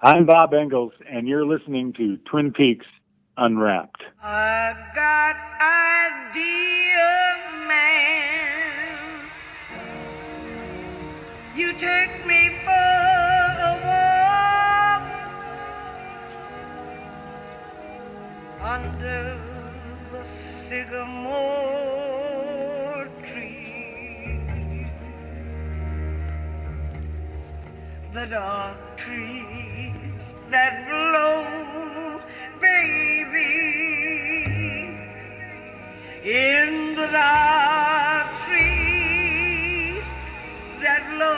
I'm Bob Engels, and you're listening to Twin Peaks Unwrapped. I got idea, man. You take me for a walk under the sycamore tree. The dark trees that blow, baby, in the dark trees that blow,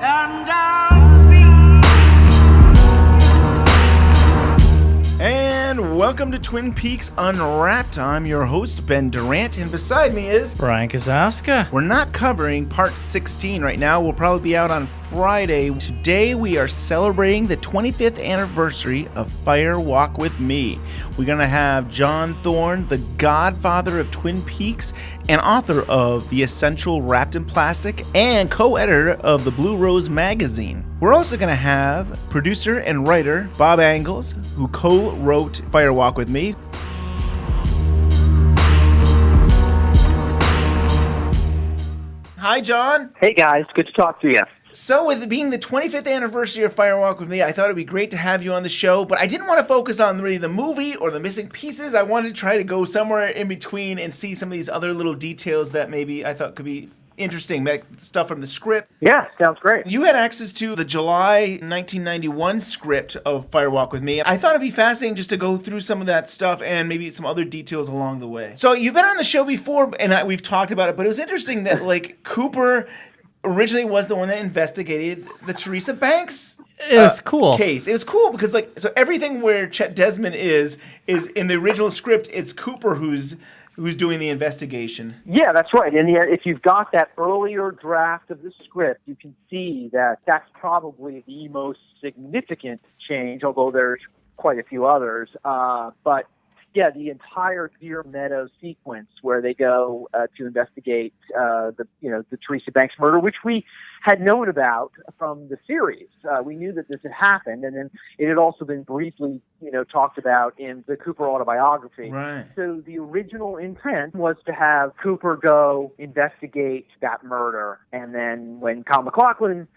and And welcome to Twin Peaks Unwrapped. I'm your host, Ben Durant, and beside me is Bryon Kazaska. We're not covering part 16 right now. We'll probably be out on Friday. Today we are celebrating the 25th anniversary of Fire Walk with Me. We're going to have John Thorne, the godfather of Twin Peaks and author of The Essential Wrapped in Plastic and co-editor of the Blue Rose magazine. We're also going to have producer and writer Bob Engels, who co-wrote Fire Walk with Me. Hi, John. Hey, guys. Good to talk to you. So with it being the 25th anniversary of Fire Walk with Me, I thought it'd be great to have you on the show, but I didn't want to focus on really the movie or the missing pieces. I wanted to try to go somewhere in between and see some of these other little details that maybe I thought could be interesting, like stuff from the script. Yeah, sounds great. You had access to the July 1991 script of Fire Walk with Me. I thought it'd be fascinating just to go through some of that stuff and maybe some other details along the way. So you've been on the show before, and we've talked about it, but it was interesting that like Cooper originally was the one that investigated the Teresa Banks It was cool. case. It was cool because so everything where Chet Desmond is in the original script, it's Cooper who's doing the investigation. Yeah, that's right. And if you've got that earlier draft of the script, you can see that that's probably the most significant change, although there's quite a few others. But yeah, the entire Deer Meadow sequence where they go to investigate the Teresa Banks murder, which we had known about from the series. We knew that this had happened, and then it had also been briefly, talked about in the Cooper autobiography. Right. So the original intent was to have Cooper go investigate that murder, and then when Kyle MacLachlan,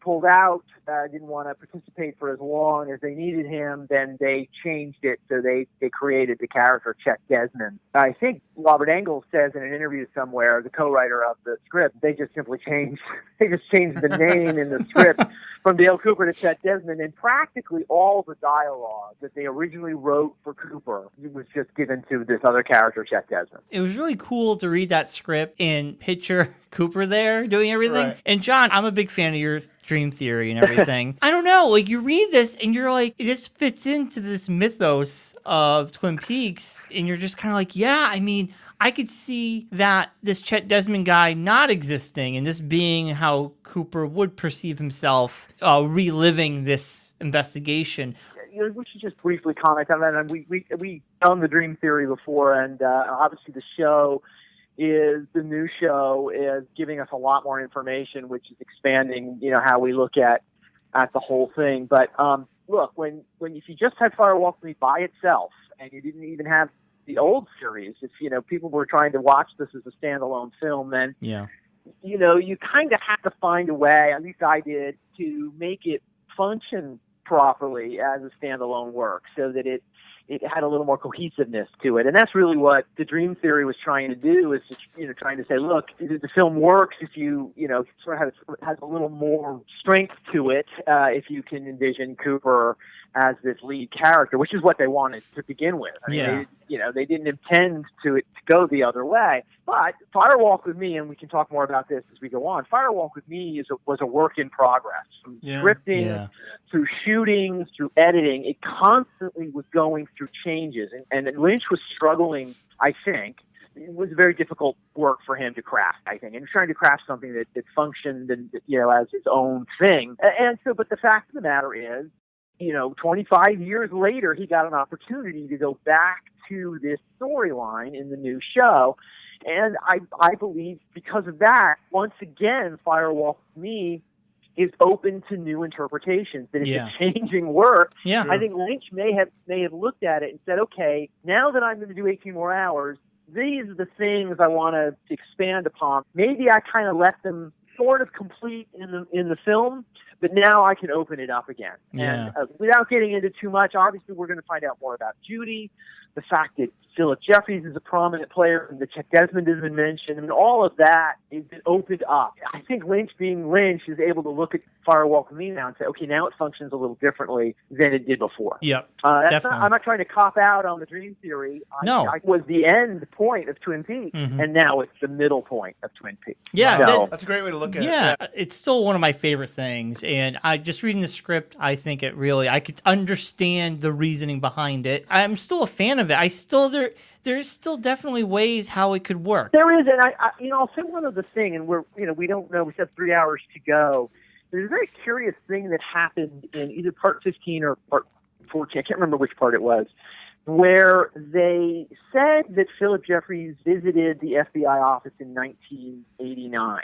pulled out, didn't want to participate for as long as they needed him, then they changed it so they created the character Chet Desmond. I think Robert Engels says in an interview somewhere, the co-writer of the script, they just changed the name in the script from Dale Cooper to Chet Desmond, and practically all the dialogue that they originally wrote for Cooper was just given to this other character, Chet Desmond. It was really cool to read that script and picture Cooper there doing everything. Right. And John, I'm a big fan of your dream theory and everything. I don't know, you read this and you're like, this fits into this mythos of Twin Peaks, and you're just kind of like, yeah, I mean, I could see that this Chet Desmond guy not existing and this being how Cooper would perceive himself reliving this investigation. We should just briefly comment on that. And we done the dream theory before, and obviously the new show is giving us a lot more information, which is expanding, how we look at the whole thing. But look, if you just had Fire Walk with Me by itself, and you didn't even have the old series, if people were trying to watch this as a standalone film, then you kind of have to find a way, at least I did, to make it function properly as a standalone work so that it had a little more cohesiveness to it. And that's really what the dream theory was trying to do, is trying to say, look, the film works if you sort of has a little more strength to it, if you can envision Cooper as this lead character, which is what they wanted to begin with. I mean, they didn't intend to go the other way. But Fire Walk with Me, and we can talk more about this as we go on, Fire Walk with Me was a work in progress. From scripting, through shooting, through editing, it constantly was going through changes. And Lynch was struggling, I think. It was very difficult work for him to craft, I think, and trying to craft something that functioned and, as its own thing. And so, but the fact of the matter is, 25 years later, he got an opportunity to go back to this storyline in the new show. And I believe because of that, once again, Fire Walk with Me is open to new interpretations, that it's Yeah. a changing work. Yeah. I think Lynch may have looked at it and said, okay, now that I'm going to do 18 more hours, these are the things I want to expand upon. Maybe I kind of left them sort of complete in the film, but now I can open it up again. Yeah. And without getting into too much, obviously we're going to find out more about Judy, the fact that Philip Jeffries is a prominent player, and that Chet Desmond has been mentioned, and all of that is opened up. I think Lynch, being Lynch, is able to look at Fire Walk with Me now and say, okay, now it functions a little differently than it did before. Yep. Definitely. I'm not trying to cop out on the dream theory. No. I was the end point of Twin Peaks, and now it's the middle point of Twin Peaks. Yeah. So, That's a great way to look at it. Yeah, it's still one of my favorite things, and I just reading the script, I think I could understand the reasoning behind it. I'm still a fan of it. There's still definitely ways how it could work. there is, and I'll say one other thing, and we don't know. We have 3 hours to go. There's a very curious thing that happened in either part 15 or part 14. I can't remember which part it was, where they said that Philip Jeffries visited the FBI office in 1989.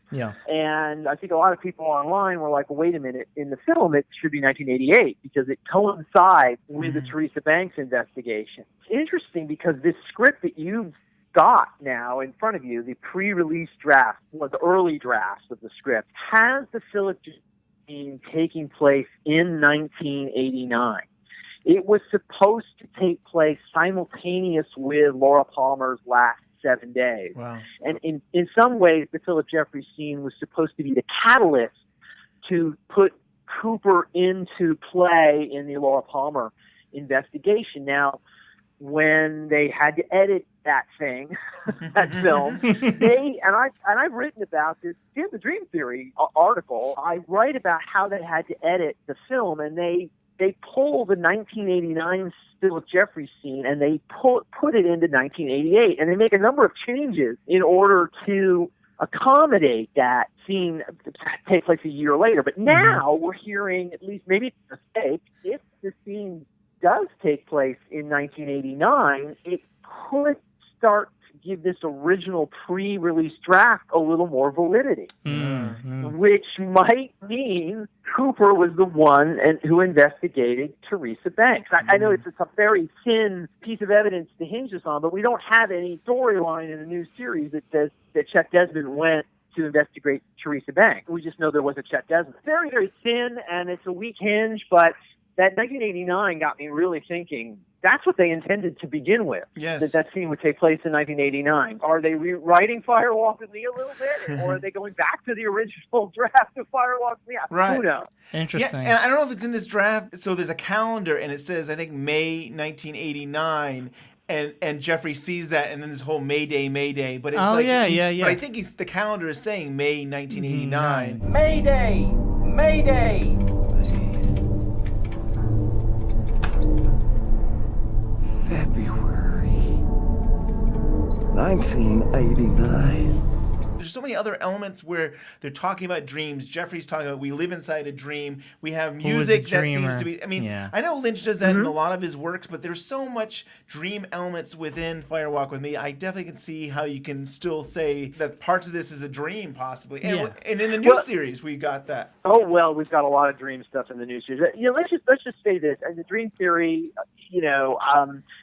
Yeah. And I think a lot of people online were like, well, wait a minute, in the film it should be 1988 because it coincides with the Teresa Banks investigation. It's interesting because this script that you've got now in front of you, the pre-release draft, or the early drafts of the script, has the Philip scene taking place in 1989. It was supposed to take place simultaneous with Laura Palmer's last 7 days. Wow. And in some ways, the Philip Jeffries scene was supposed to be the catalyst to put Cooper into play in the Laura Palmer investigation. Now, when they had to edit that thing, that film, I've written about this in the Dream Theory article. I write about how they had to edit the film, and they pull the 1989 Philip Jeffries scene and they put it into 1988, and they make a number of changes in order to accommodate that scene to take place a year later. But now we're hearing, at least maybe it's a mistake, if the scene does take place in 1989, it could start to give this original pre-release draft a little more validity, which might mean Cooper was the one who investigated Teresa Banks. I know it's a very thin piece of evidence to hinge this on, but we don't have any storyline in the new series that says that Chet Desmond went to investigate Teresa Banks. We just know there was a Chet Desmond. Very, very thin, and it's a weak hinge, but that 1989 got me really thinking, that's what they intended to begin with. Yes. That scene would take place in 1989. Are they rewriting Fire Walk with Me a little bit? Or are they going back to the original draft of Fire Walk with Me? Right. Who knows? Interesting. Yeah, and I don't know if it's in this draft. So there's a calendar, and it says, I think, May 1989. And Jeffrey sees that, and then this whole Mayday. But it's But I think the calendar is saying May 1989. Mayday! Mayday! February 1989. There's so many other elements where they're talking about dreams. Jeffrey's talking about we live inside a dream. We have music that seems to be. I know Lynch does that in a lot of his works, but there's so much dream elements within Fire Walk with Me. I definitely can see how you can still say that parts of this is a dream, possibly. And in the new series, we got that. Oh well, we've got a lot of dream stuff in the new series. Let's just say this: as a Dream Theory,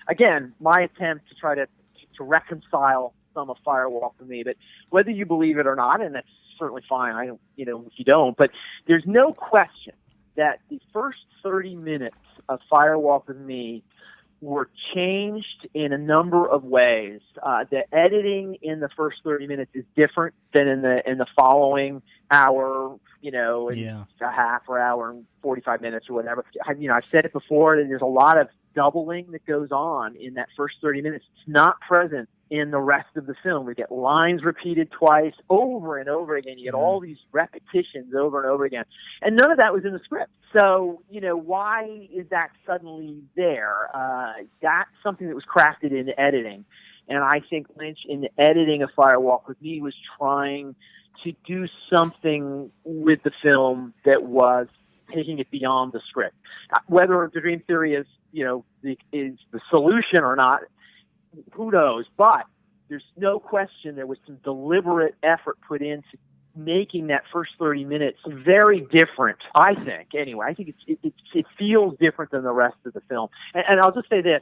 again, my attempt to try to reconcile some of Fire Walk with Me, but whether you believe it or not, and that's certainly fine. I don't, if you don't, but there's no question that the first 30 minutes of Fire Walk with Me were changed in a number of ways. The editing in the first 30 minutes is different than in the following hour, a half or hour and 45 minutes or whatever. I've said it before, and there's a lot of doubling that goes on in that first 30 minutes. It's not present in the rest of the film. We get lines repeated twice, over and over again. You get all these repetitions over and over again. And none of that was in the script. So, why is that suddenly there? That's something that was crafted in editing. And I think Lynch, in the editing of Fire Walk with Me, was trying to do something with the film that was taking it beyond the script. Whether the Dream Theory is the solution or not, who knows? But there's no question there was some deliberate effort put into making that first 30 minutes very different, I think. Anyway, I think it feels different than the rest of the film. And I'll just say this.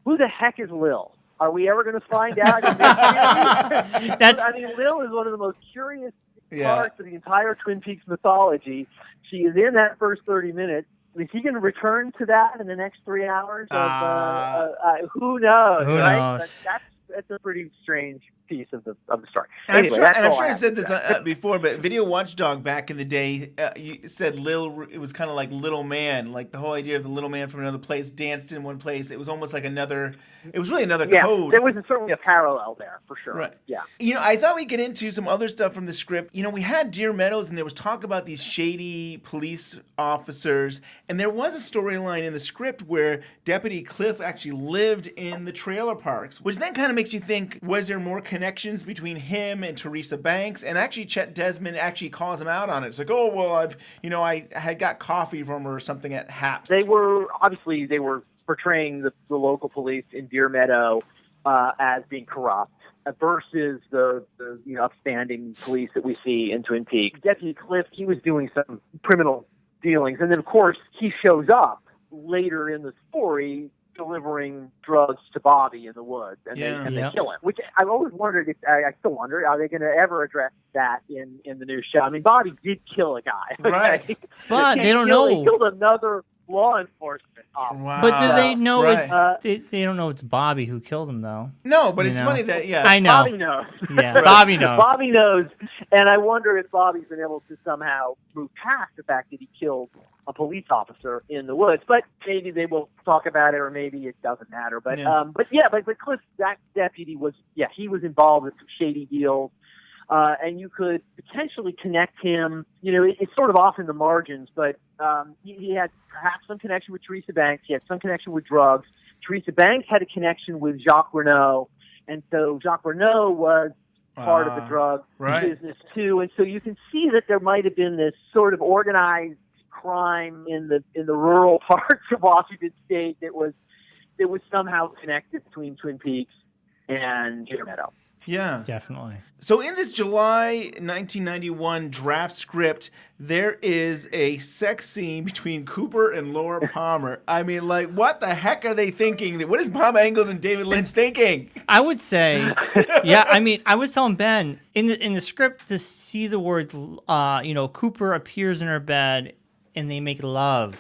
Who the heck is Lil? Are we ever going to find out? I mean, Lil is one of the most curious parts of the entire Twin Peaks mythology. She is in that first 30 minutes. Is he going to return to that in the next 3 hours? Who knows? Who right? knows? That's a pretty strange piece of the story. And Anyway, I'm sure I said this before, but Video Watchdog back in the day, you said it was kind of like Little Man, like the whole idea of the little man from another place danced in one place. It was almost like it was really another code. There was certainly a parallel there, for sure. Right. Yeah. I thought we'd get into some other stuff from the script. We had Deer Meadows, and there was talk about these shady police officers, and there was a storyline in the script where Deputy Cliff actually lived in the trailer parks, which then kind of makes you think, was there more connections between him and Teresa Banks? And actually Chet Desmond actually calls him out on it. It's like, oh, well, I had got coffee from her or something at Haps. They were portraying the local police in Deer Meadow as being corrupt versus the upstanding police that we see in Twin Peaks. Deputy Cliff, he was doing some criminal dealings. And then, of course, he shows up later in the story delivering drugs to Bobby in the woods, and they kill him. Which I've always wondered, I still wonder, are they going to ever address that in the new show? I mean, Bobby did kill a guy. Right. But they don't know. He killed another law enforcement officer. Wow. But do they know Right. they don't know it's Bobby who killed him, though? No, but it's funny that, I know. Bobby knows. Yeah, Bobby knows. Bobby knows, and I wonder if Bobby's been able to somehow move past the fact that he killed a police officer in the woods. But maybe they will talk about it, or maybe it doesn't matter. But but Cliff, that deputy was he was involved in some shady deals. And you could potentially connect him, it's sort of off in the margins, but he had perhaps some connection with Teresa Banks. He had some connection with drugs. Teresa Banks had a connection with Jacques Renault, and so Jacques Renault was part of the drug business too. And so you can see that there might have been this sort of organized crime in the rural parts of Washington State that was somehow connected between Twin Peaks and Deer Meadow. Yeah. Definitely. So in this July 1991 draft script, there is a sex scene between Cooper and Laura Palmer. I mean, like, what the heck are they thinking? What is Bob Engels and David Lynch thinking? I would say, I was telling Ben, in the script to see the word, Cooper appears in her bed and they make love.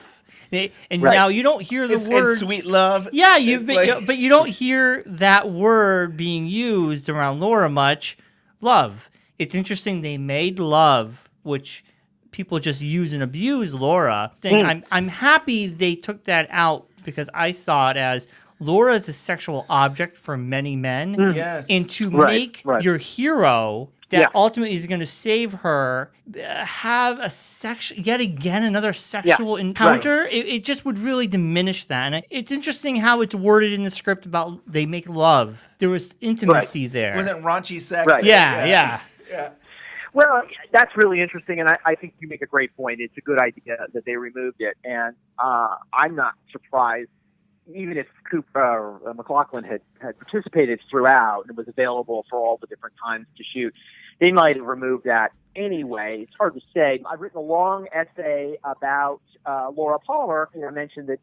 Now you don't hear the word sweet love. Yeah, but you don't hear that word being used around Laura much. Love. It's interesting they made love, which people just use and abuse Laura. I'm happy they took that out because I saw it as Laura is a sexual object for many men. Yes. And to make your hero that ultimately is going to save her have another sexual encounter. It just would really diminish that. And it's interesting how it's worded in the script about they make love. There was intimacy there. It wasn't raunchy sex. Right. Yeah. Well, that's really interesting, and I think you make a great point. It's a good idea that they removed it, and I'm not surprised. Even if Cooper McLaughlin had participated throughout and was available for all the different times to shoot, they might have removed that anyway. It's hard to say. I've written a long essay about Laura Palmer. I mentioned that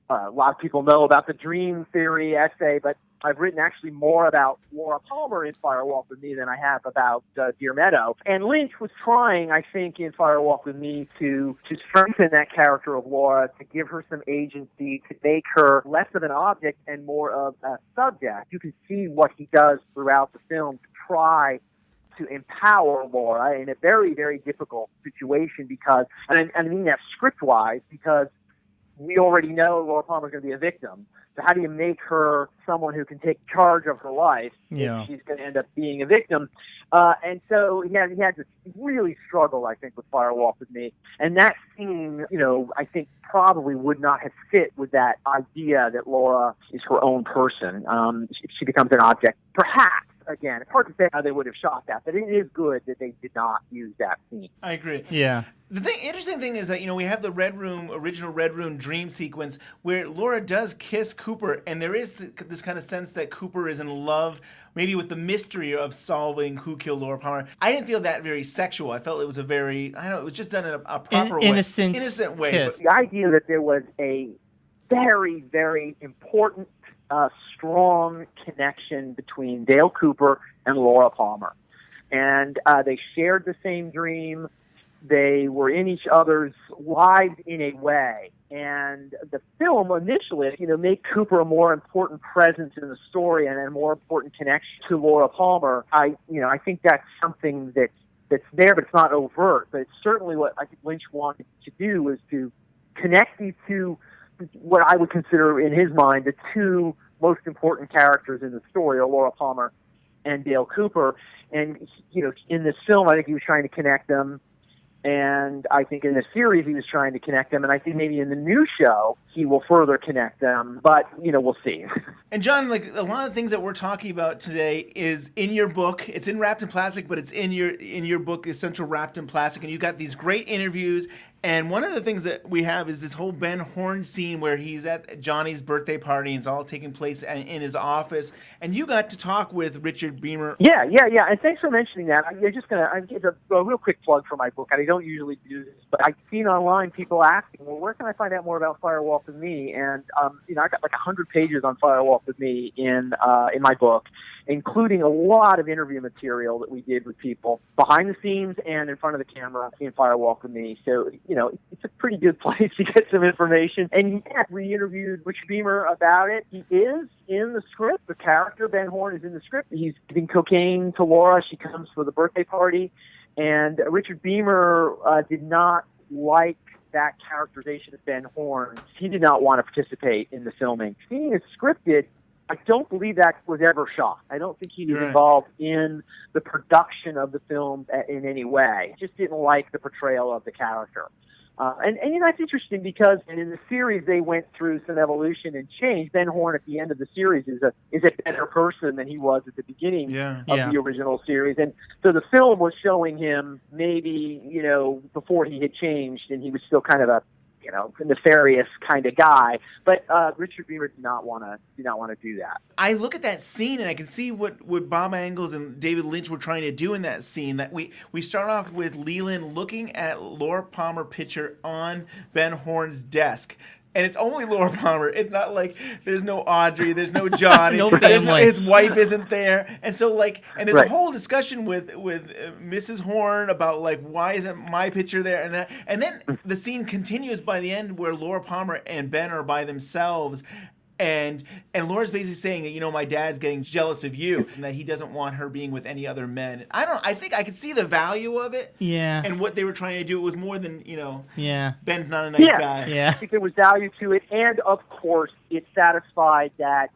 a lot of people know about the dream theory essay, but I've written actually more about Laura Palmer in Fire Walk with Me than I have about Deer Meadow. And Lynch was trying, I think, in Fire Walk with Me to strengthen that character of Laura, to give her some agency, to make her less of an object and more of a subject. You can see what he does throughout the film to try to empower Laura in a very, very difficult situation because, and I mean that script-wise, because we already know Laura Palmer's going to be a victim. So how do you make her someone who can take charge of her life if she's going to end up being a victim? And so he had to really struggle, I think, with Fire Walk with Me. And that scene, I think probably would not have fit with that idea that Laura is her own person. She becomes an object, perhaps, again, it's hard to say how they would have shot that, but it is good that they did not use that scene. I agree. Yeah. The interesting thing is that, we have the original Red Room dream sequence where Laura does kiss Cooper, and there is this kind of sense that Cooper is in love, maybe with the mystery of solving who killed Laura Palmer. I didn't feel that very sexual. I felt it was a very, it was just done in a proper way. Innocent way. Kiss. The idea that there was a very, very important, strong connection between Dale Cooper and Laura Palmer. And they shared the same dream. They were in each other's lives in a way. And the film initially, made Cooper a more important presence in the story and a more important connection to Laura Palmer. I think that's something that's there, but it's not overt. But it's certainly what I think Lynch wanted to do, was to connect these two, what I would consider in his mind the two most important characters in the story, are Laura Palmer and Dale Cooper. And in this film, I think he was trying to connect them. And I think in the series, he was trying to connect them. And I think maybe in the new show, he will further connect them. But, we'll see. And John, a lot of things that we're talking about today is in your book. It's in Wrapped in Plastic, but it's in your book, Essential Wrapped in Plastic. And you got these great interviews. And one of the things that we have is this whole Ben Horne scene where he's at Johnny's birthday party and it's all taking place in his office. And you got to talk with Richard Beamer. Yeah. And thanks for mentioning that. I'm just going to give a real quick plug for my book. I don't usually do this, but I've seen online people asking, well, where can I find out more about Fire Walk with Me? And, I got 100 pages on Fire Walk with Me in my book, including a lot of interview material that we did with people behind the scenes and in front of the camera in Fire Walk with Me. So, it's a pretty good place to get some information. And we interviewed Richard Beamer about it. He is in the script. The character, Ben Horne, is in the script. He's giving cocaine to Laura. She comes for the birthday party. And Richard Beamer did not like that characterization of Ben Horne. He did not want to participate in the filming. Seeing it scripted, I don't believe that was ever shot. I don't think he was involved in the production of the film in any way. He just didn't like the portrayal of the character. And that's interesting because in the series they went through some evolution and change. Ben Horne at the end of the series is a better person than he was at the beginning of the original series. And so the film was showing him maybe, before he had changed and he was still kind of a nefarious kind of guy, but Richard Beamer did not want to do that. I look at that scene and I can see what Bob Engels and David Lynch were trying to do in that scene. That we start off with Leland looking at Laura Palmer picture on Ben Horne's desk. And it's only Laura Palmer. It's not like there's no Audrey, there's no John, no family. His wife isn't there. And so and there's a whole discussion with Mrs. Horne about why isn't my picture there? And then the scene continues by the end where Laura Palmer and Ben are by themselves. And Laura's basically saying that, my dad's getting jealous of you and that he doesn't want her being with any other men. I think I could see the value of it. Yeah. And what they were trying to do. It was more than, Ben's not a nice guy. Yeah. I think there was value to it. And of course, it satisfied that,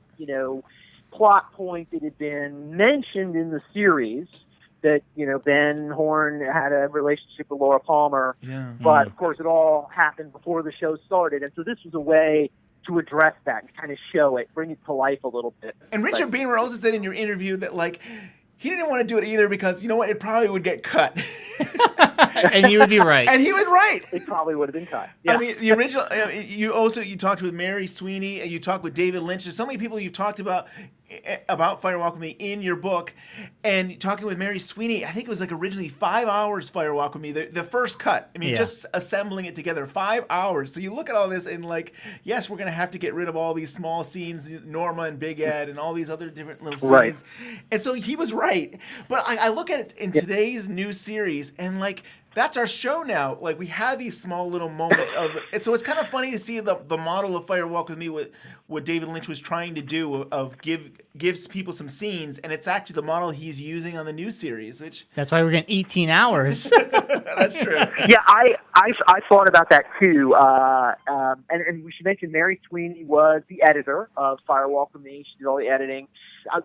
plot point that had been mentioned in the series that, Ben Horne had a relationship with Laura Palmer. Yeah. But of course, it all happened before the show started. And so this was a way to address that and kind of show it, bring it to life a little bit. And Richard Beamer also said in your interview that he didn't want to do it either because it probably would get cut. And he would be right. And he was right. It probably would have been cut. Yeah. I mean, the original. You talked with Mary Sweeney, and you talked with David Lynch. There's so many people you've talked about Fire Walk with Me in your book, and talking with Mary Sweeney. I think it was originally 5 hours. Fire Walk with Me, the first cut. I mean, just assembling it together, 5 hours. So you look at all this and yes, we're gonna have to get rid of all these small scenes, Norma and Big Ed, and all these other different little scenes. Right. And so he was right. But I look at it in today's new series, and that's our show now. We have these small little moments of it. So it's kind of funny to see the model of Fire Walk with Me, what David Lynch was trying to do of gives people some scenes, and it's actually the model he's using on the new series. That's why we're getting 18 hours. That's true. Yeah, I thought about that too. And we should mention Mary Sweeney was the editor of Fire Walk with Me. She did all the editing.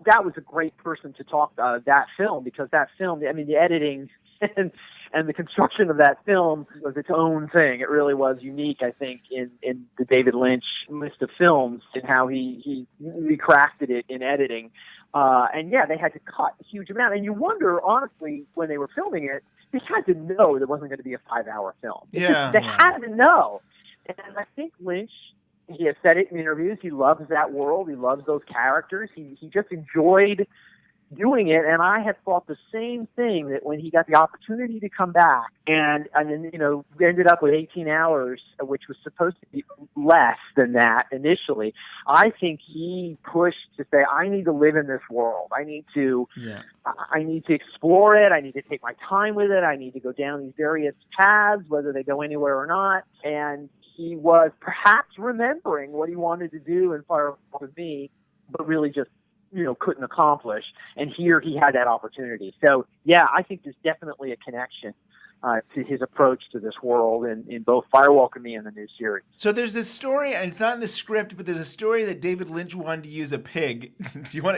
That was a great person to talk about that film, because that film, the editing and the construction of that film was its own thing. It really was unique, I think, in the David Lynch list of films and how he crafted it in editing. And yeah, they had to cut a huge amount. And you wonder, honestly, when they were filming it, they had to know there wasn't going to be a 5-hour film. They had to know. And I think Lynch, he has said it in interviews, he loves that world. He loves those characters. He just enjoyed doing it. And I had thought the same thing, that when he got the opportunity to come back and then, we ended up with 18 hours, which was supposed to be less than that initially. I think he pushed to say, I need to live in this world. I need to explore it. I need to take my time with it. I need to go down these various paths, whether they go anywhere or not. And he was perhaps remembering what he wanted to do in Fire with Me, but really just couldn't accomplish. And here he had that opportunity. So, yeah, I think there's definitely a connection to his approach to this world in both Firewalk with Me and the new series. So there's this story, and it's not in the script, but there's a story that David Lynch wanted to use a pig.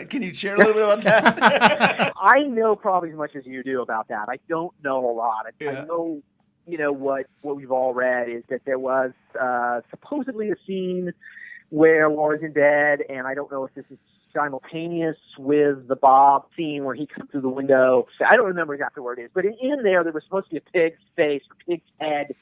Can you share a little bit about that? I know probably as much as you do about that. I don't know a lot. I know, what we've all read is that there was supposedly a scene where Laura's in bed, and I don't know if this is simultaneous with the Bob scene where he comes through the window. I don't remember exactly where it is, but in there was supposed to be a pig's face, a pig's head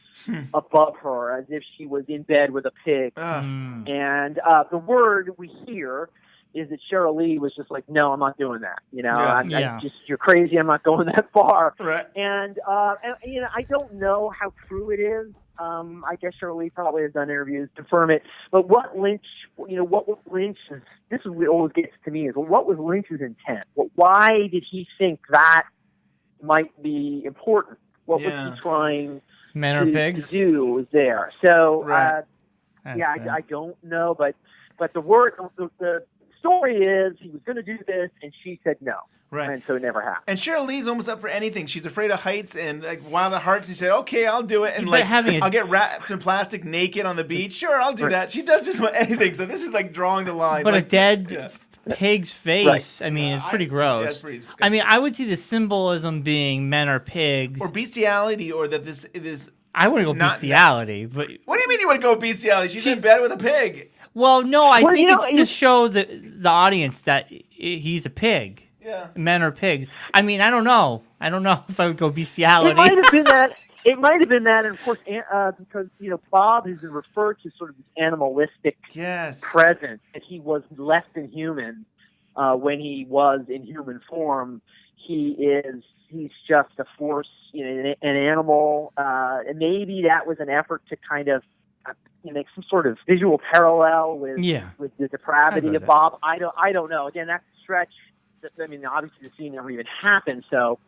above her, as if she was in bed with a pig. And the word we hear is that Cheryl Lee was just like, no, I'm not doing that. You're crazy. I'm not going that far. Right. And I don't know how true it is. I guess Cheryl Lee probably has done interviews to confirm it. But what Lynch, this is what always gets to me, is what was Lynch's intent? Why did he think that might be important? What was he trying to do there? So, I don't know. But the story is he was going to do this, and she said no. Right. And so it never happened. And Cheryl Lee's almost up for anything. She's afraid of heights and Wild at Heart. She said, okay, I'll do it. And I'll get wrapped in plastic naked on the beach. Sure, I'll do that. She does just about anything. So this is like drawing the line. But a dead pig's face, I mean, it's pretty gross. That's pretty disgusting. I mean, I would see the symbolism being men are pigs. Or bestiality, or that this is... I want to go bestiality. But what do you mean you want to go bestiality? She's in bed with a pig. Well, no, I think it's to show the audience that he's a pig. Yeah. Men are pigs. I mean, I don't know. I don't know if I would go bestiality. It might have been that. And of course, because Bob has been referred to sort of this animalistic presence, that he was less than human when he was in human form. He's just a force, an animal, and maybe that was an effort to kind of make some sort of visual parallel with the depravity of Bob. I don't know. Again, that's a stretch. I mean, obviously the scene never even happened, so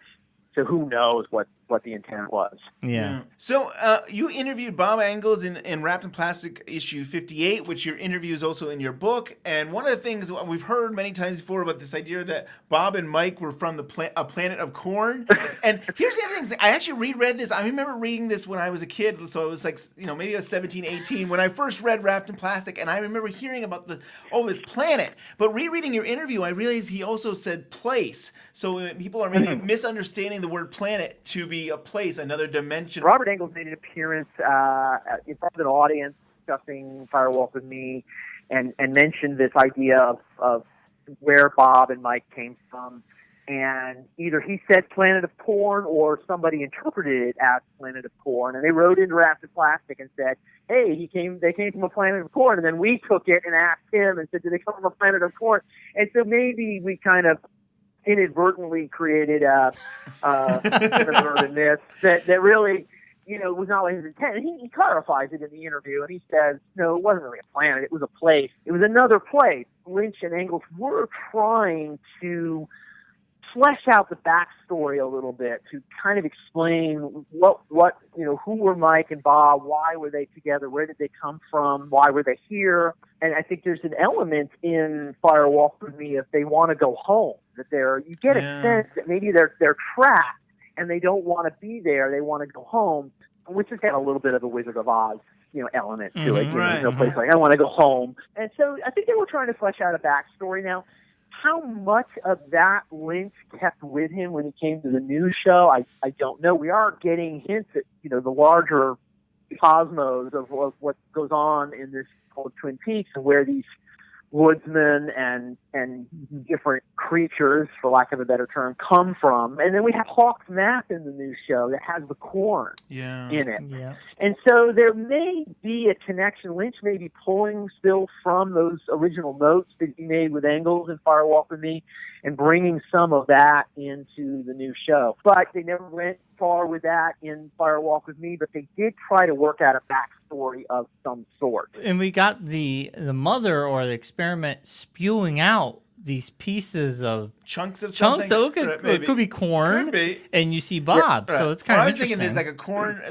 who knows what the intent was. Yeah. So you interviewed Bob Engels in Wrapped in Plastic issue 58, which your interview is also in your book. And one of the things we've heard many times before about this idea that Bob and Mike were from a planet of corn. And here's the other thing. I actually reread this. I remember reading this when I was a kid. So it was like, maybe I was 17, 18 when I first read Wrapped in Plastic. And I remember hearing about this planet. But rereading your interview, I realized he also said place. So people are maybe misunderstanding the word planet to be a place, another dimension. Robert Engels made an appearance in front of an audience discussing Firewalk with Me, and mentioned this idea of where Bob and Mike came from. And either he said Planet of Corn or somebody interpreted it as Planet of Corn. And they wrote into Wrapped in Plastic and said, hey, they came from a planet of corn. And then we took it and asked him and said, did they come from a planet of corn? And so maybe we kind of inadvertently created a myth that really, was not his intent. And he clarifies it in the interview, and he says, no, it wasn't really a planet. It was a place. It was another place. Lynch and Engels were trying to flesh out the backstory a little bit, to kind of explain what who were Mike and Bob, why were they together, where did they come from, why were they here. And I think there's an element in Firewalk with Me if they want to go home, that you get a sense that maybe they're trapped and they don't want to be there, they want to go home, which has got a little bit of a Wizard of Oz element to it. There's no place like, I want to go home. And so I think they were trying to flesh out a backstory. Now, how much of that Lynch kept with him when he came to the new show, I don't know. We are getting hints at, the larger cosmos of what goes on in this called Twin Peaks, and where these woodsmen and different creatures, for lack of a better term, come from. And then we have Hawk's Map in the new show that has the corn in it. Yeah. And so there may be a connection. Lynch may be pulling still from those original notes that he made with Engels in Fire Walk with Me and bringing some of that into the new show. But they never went far with that in Fire Walk with Me, but they did try to work out a backstory of some sort. And we got the mother or the experiment spewing out these pieces of chunks of something. So it could be corn, Could be. and you see Bob. Right. So it's kind I of was thinking interesting. there's like a corn.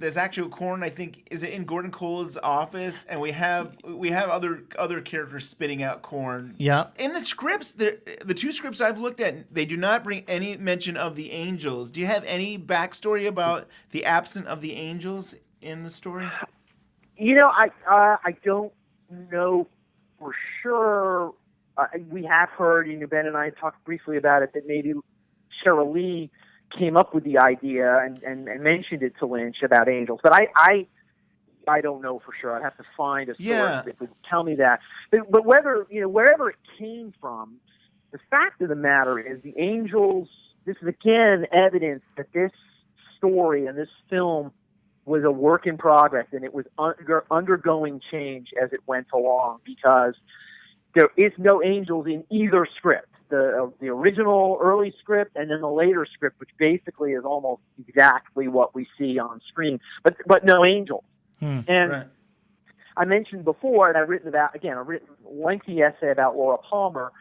There's actual corn. I think is it in Gordon Cole's office, and we have other characters spitting out corn. Yeah. In the scripts, the two scripts I've looked at, they do not bring any mention of the angels. Do you have any backstory about the absence of the angels in the story? You know, I don't know for sure. We have heard, Ben and I talked briefly about it, that maybe Cheryl Lee came up with the idea and mentioned it to Lynch about angels. But I don't know for sure. I'd have to find a source that would tell me that. But whether, wherever it came from, the fact of the matter is the angels, this is again evidence that this story and this film was a work in progress, and it was undergoing change as it went along, because there is no angels in either script, the original early script and then the later script, which basically is almost exactly what we see on screen, but no angels. And right. I mentioned before, and I've written a lengthy essay about Laura Palmer.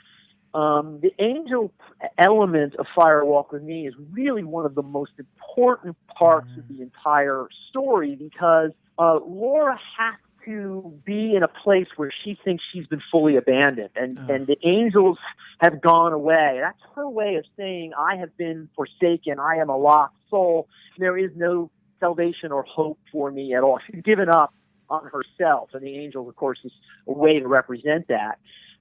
The angel element of Fire Walk with Me is really one of the most important parts of the entire story, because Laura has to be in a place where she thinks she's been fully abandoned, and the angels have gone away. That's her way of saying, I have been forsaken, I am a lost soul, there is no salvation or hope for me at all. She's given up on herself, and the angels, of course, is a way to represent that.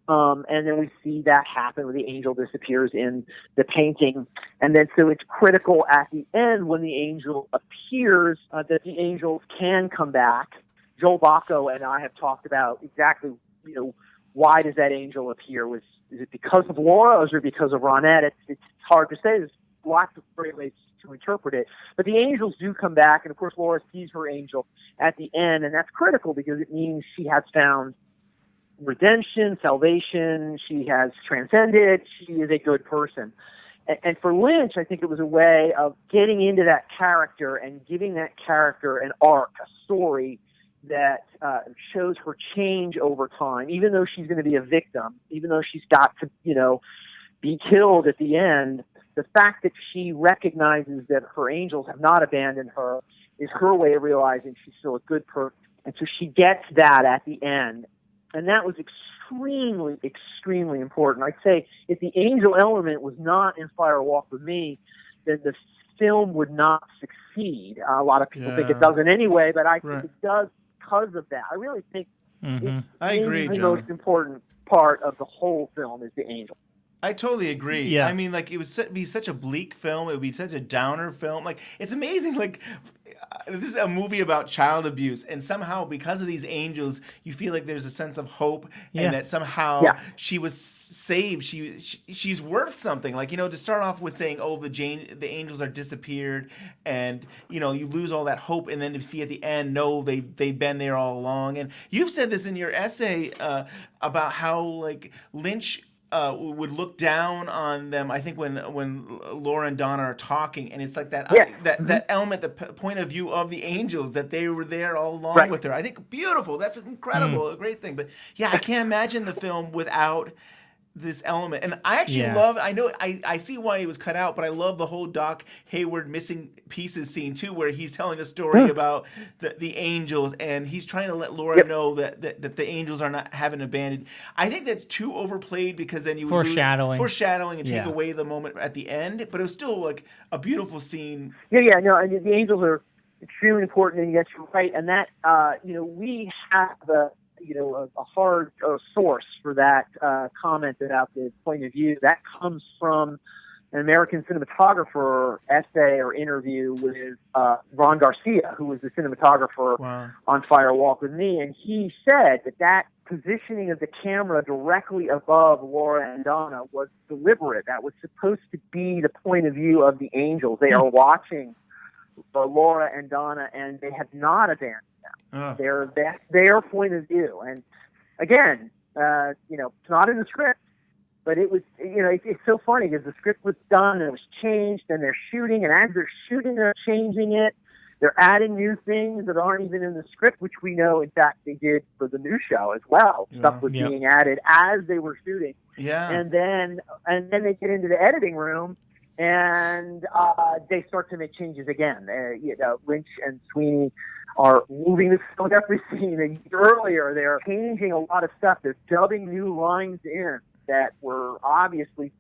And then we see that happen when the angel disappears in the painting. And then so it's critical at the end when the angel appears that the angels can come back. Joel Bacco and I have talked about exactly, why does that angel appear? Is it because of Laura, or is it because of Ronette? It's hard to say. There's lots of great ways to interpret it. But the angels do come back, and of course Laura sees her angel at the end, and that's critical because it means she has found redemption, salvation, she has transcended, she is a good person. And for Lynch, I think it was a way of getting into that character and giving that character an arc, a story that shows her change over time, even though she's going to be a victim, even though she's got to, be killed at the end. The fact that she recognizes that her angels have not abandoned her is her way of realizing she's still a good person. And so she gets that at the end. And that was extremely, extremely important. I'd say if the angel element was not in Fire Walk with Me, then the film would not succeed. A lot of people think it doesn't anyway, but I think it does because of that. I really think I agree, the John. most important part of the whole film is the angel. I totally agree. Yeah. I mean, like, it would be such a bleak film. It would be such a downer film. Like, it's amazing. Like, this is a movie about child abuse, and somehow, because of these angels, you feel like there's a sense of hope, and that somehow she was saved. She's worth something. Like, to start off with saying, "Oh, the angels are disappeared," and you lose all that hope, and then to see at the end, no, they've been there all along. And you've said this in your essay about how, like, Lynch would look down on them. I think when Laura and Donna are talking, and it's like that that element, the point of view of the angels, that they were there all along with her. I think beautiful. That's incredible, a great thing. But yeah, I can't imagine the film without this element. And I actually love, I see why he was cut out, but I love the whole Doc Hayward missing pieces scene too, where he's telling a story about the angels, and he's trying to let Laura know that the angels are not haven't abandoned. I think that's too overplayed, because then you would foreshadowing and take away the moment at the end, but it was still like a beautiful scene. No, and the angels are extremely important, and yes, you're right. And that, we have a hard source for that comment about the point of view. That comes from an American cinematographer essay or interview with Ron Garcia, who was the cinematographer on Fire Walk with Me, and he said that positioning of the camera directly above Laura and Donna was deliberate. That was supposed to be the point of view of the angels. They are watching Laura and Donna, and they have not abandoned them. That's their point of view. And again, it's not in the script, but it was, it's so funny because the script was done and it was changed, and they're shooting, and as they're shooting, they're changing it. They're adding new things that aren't even in the script, which we know, in fact, they did for the new show as well. Stuff was being added as they were shooting. Yeah. And then they get into the editing room, and they start to make changes again. Lynch and Sweeney are moving the film every scene. A year earlier, they're changing a lot of stuff. They're dubbing new lines in that were obviously,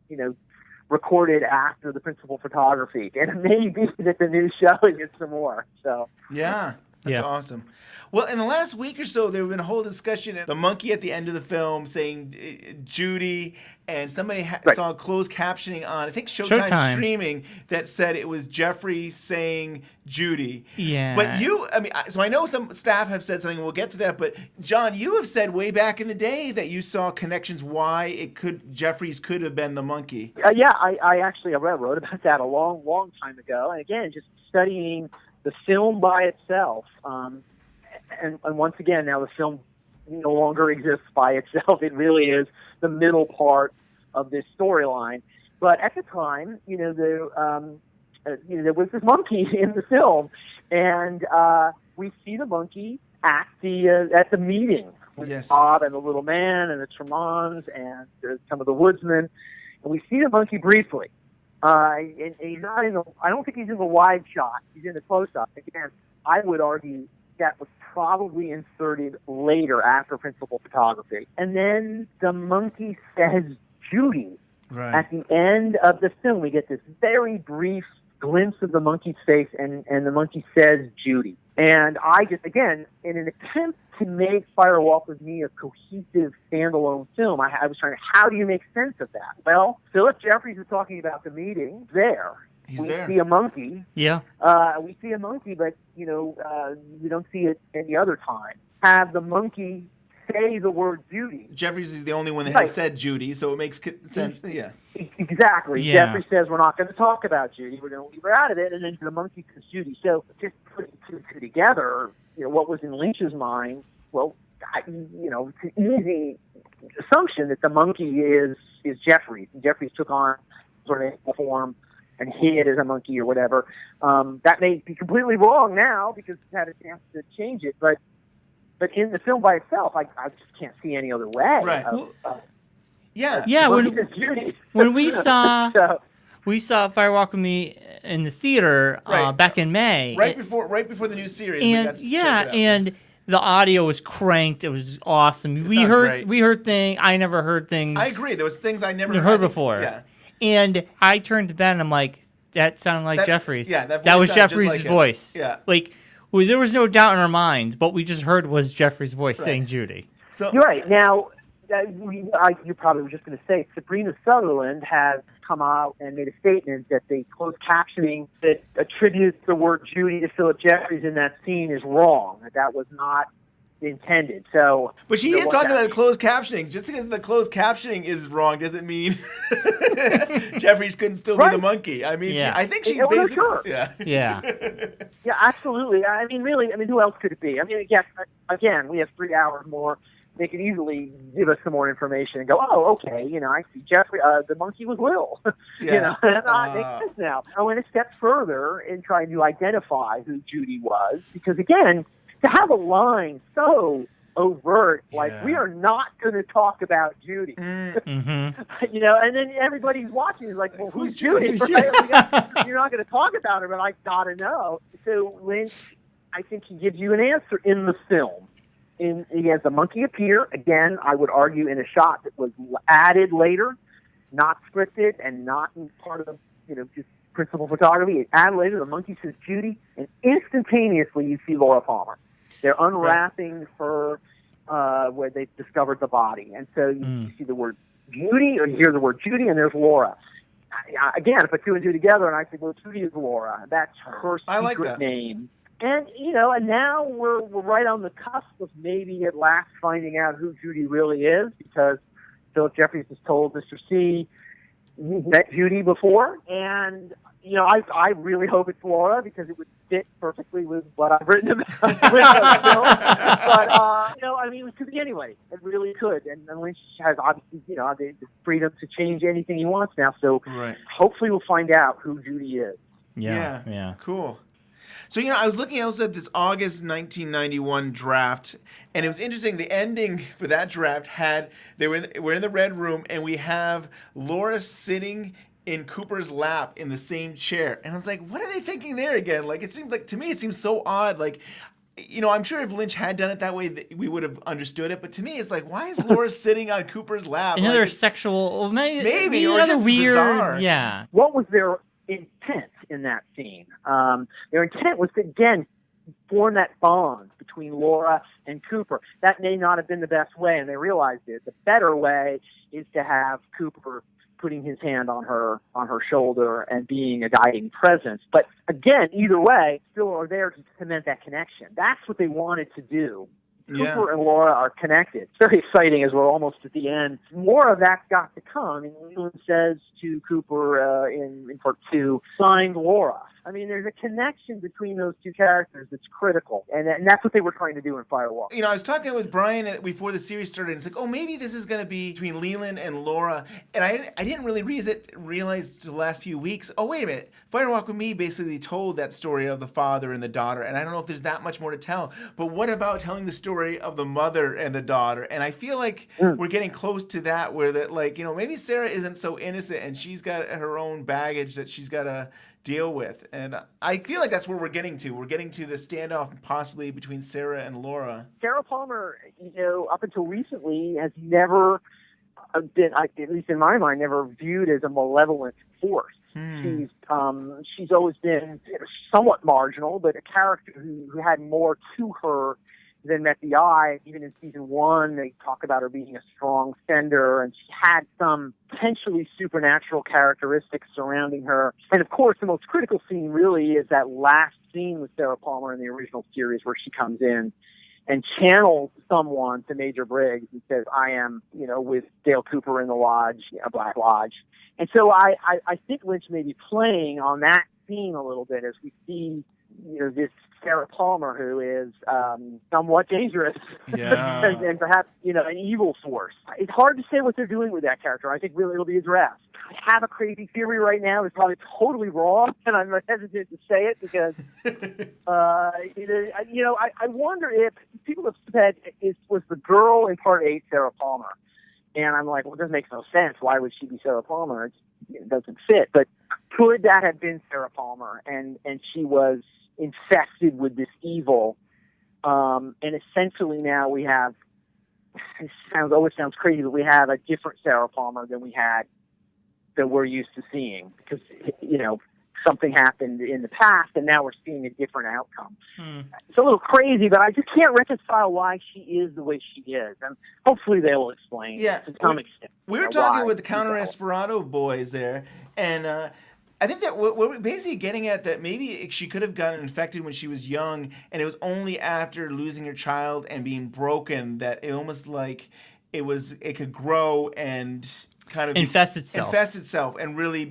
recorded after the principal photography, and it may be that the new show gets some more. So yeah, that's awesome. Well, in the last week or so, there has been a whole discussion. The monkey at the end of the film saying Judy, and somebody saw closed captioning on, I think Showtime streaming, that said it was Jeffrey saying Judy. Yeah. But so I know some staff have said something, we'll get to that, but John, you have said way back in the day that you saw connections why Jeffries could have been the monkey. I actually wrote about that a long time ago. And again, just studying the film by itself, and once again, now the film no longer exists by itself. It really is the middle part of this storyline. But at the time, there was this monkey in the film, and we see the monkey at the meeting with Bob and the little man and the Tremons and some of the woodsmen, and we see the monkey briefly. And he's not I don't think he's in the wide shot. He's in the close up. Again, I would argue that was probably inserted later after principal photography. And then the monkey says Judy. Right. At the end of the film, we get this very brief glimpse of the monkey's face, and the monkey says Judy. And I just, again, in an attempt to make Fire Walk with Me a cohesive standalone film, I was trying to, how do you make sense of that? Well, Philip Jeffries is talking about the meeting there. He's we there. see a monkey. Yeah. We see a monkey, but, we don't see it any other time. Have the monkey say the word Judy. Jeffries is the only one that has said Judy, so it makes sense. Yeah. Exactly. Yeah. Jeffries says, we're not going to talk about Judy. We're going to leave her out of it. And then the monkey says Judy. So just putting two and two together, what was in Lynch's mind, well, it's an easy assumption that the monkey is Jeffries. And Jeffries took on sort of a form and hid as a monkey or whatever. That may be completely wrong now because we've had a chance to change it, but in the film by itself, I just can't see any other way. Right. When we saw Fire Walk with Me in the theater back in May, right before the new series, and the audio was cranked. It was awesome. We heard things. I never heard things. I agree. There was things I never heard before. Yeah. And I turned to Ben and I'm like, that sounded like Jeffries. Yeah, that was Jeffries' voice. Yeah. There was no doubt in our minds, but we just heard was Jeffries' voice saying Judy. So you're right. Now, you probably were just going to say, Sabrina Sutherland has come out and made a statement that the closed captioning that attributes the word Judy to Philip Jeffries in that scene is wrong. That was not intended. So, but she is talking about the closed captioning. Just because the closed captioning is wrong doesn't mean Jeffries couldn't still be the monkey. I mean, I think she basically, yeah, absolutely. I mean, really, who else could it be? I mean, again, we have 3 hours more. They could easily give us some more information and go, oh, okay, I see Jeffrey, the monkey was Will. That makes sense now. I went a step further in trying to identify who Judy was, because again, to have a line so overt, we are not going to talk about Judy. Mm-hmm. And then everybody's watching is like, well, who's Judy? Right? You're not going to talk about her, but I got to know. So Lynch, I think he gives you an answer in the film. He has the monkey appear, again, I would argue, in a shot that was added later, not scripted and not part of, just principal photography. It added later, the monkey says Judy, and instantaneously you see Laura Palmer. They're unwrapping her where they've discovered the body. And so you see the word Judy, or you hear the word Judy, and there's Laura. Again, I put two and two together, and I say, well, Judy is Laura. That's her secret name. And, and now we're right on the cusp of maybe at last finding out who Judy really is, because Philip Jeffries has told Mr. C he's met Judy before, and I really hope it's Laura, because it would fit perfectly with what I've written about the film. But it could be anybody. It really could. And Lynch has obviously the freedom to change anything he wants now. So hopefully we'll find out who Judy is. Yeah. Cool. So, I was looking also at this August 1991 draft, and it was interesting. The ending for that draft we're in the Red Room, and we have Laura sitting in Cooper's lap in the same chair. And I was like, what are they thinking there again? Like, it seemed like, to me, it seems so odd. Like, I'm sure if Lynch had done it that way, we would have understood it. But to me, it's like, why is Laura sitting on Cooper's lap? Another like, sexual, maybe or another just weird, bizarre. Yeah. What was their intent in that scene? Their intent was to, again, form that bond between Laura and Cooper. That may not have been the best way, and they realized it. The better way is to have Cooper putting his hand on her shoulder and being a guiding presence. But again, either way, still are there to cement that connection. That's what they wanted to do. Cooper and Laura are connected. It's very exciting as we're almost at the end. More of that's got to come. And Leland says to Cooper in part 2, find Laura. I mean, there's a connection between those two characters that's critical, and that's what they were trying to do in Firewalk. I was talking with Bryon before the series started, and it's like, oh, maybe this is going to be between Leland and Laura, and I didn't really realize the last few weeks, oh, wait a minute, Firewalk with Me basically told that story of the father and the daughter, and I don't know if there's that much more to tell, but what about telling the story of the mother and the daughter? And I feel like we're getting close to that, where that, maybe Sarah isn't so innocent, and she's got her own baggage that she's got to deal with. And I feel like that's where we're getting to. We're getting to the standoff possibly between Sarah and Laura. Sheryl Palmer, up until recently, has never been, at least in my mind, never viewed as a malevolent force. She's always been somewhat marginal, but a character who had more to her than met the eye. Even in season 1, they talk about her being a strong fender, and she had some potentially supernatural characteristics surrounding her. And of course, the most critical scene really is that last scene with Sarah Palmer in the original series, where she comes in and channels someone to Major Briggs and says, I am, with Dale Cooper in the lodge, a Black Lodge. And so I think Lynch may be playing on that scene a little bit as we see, this Sarah Palmer who is somewhat dangerous and perhaps, an evil force. It's hard to say what they're doing with that character. I think really it'll be addressed. I have a crazy theory right now. It's probably totally wrong, and I'm hesitant to say it because, I wonder if people have said was the girl in part 8 Sarah Palmer. And I'm like, well, it doesn't make no sense. Why would she be Sarah Palmer? It doesn't fit. But could that have been Sarah Palmer? And she was infested with this evil. And essentially now we have, it sounds crazy, but we have a different Sarah Palmer than we're used to seeing. Because, something happened in the past, and now we're seeing a different outcome. It's a little crazy, but I just can't reconcile why she is the way she is. And hopefully they will explain to some extent. We were talking with the Counter Esperanto boys there, and I think that what we're basically getting at that maybe she could have gotten infected when she was young, and it was only after losing her child and being broken that it almost like it could grow and kind of infest itself and really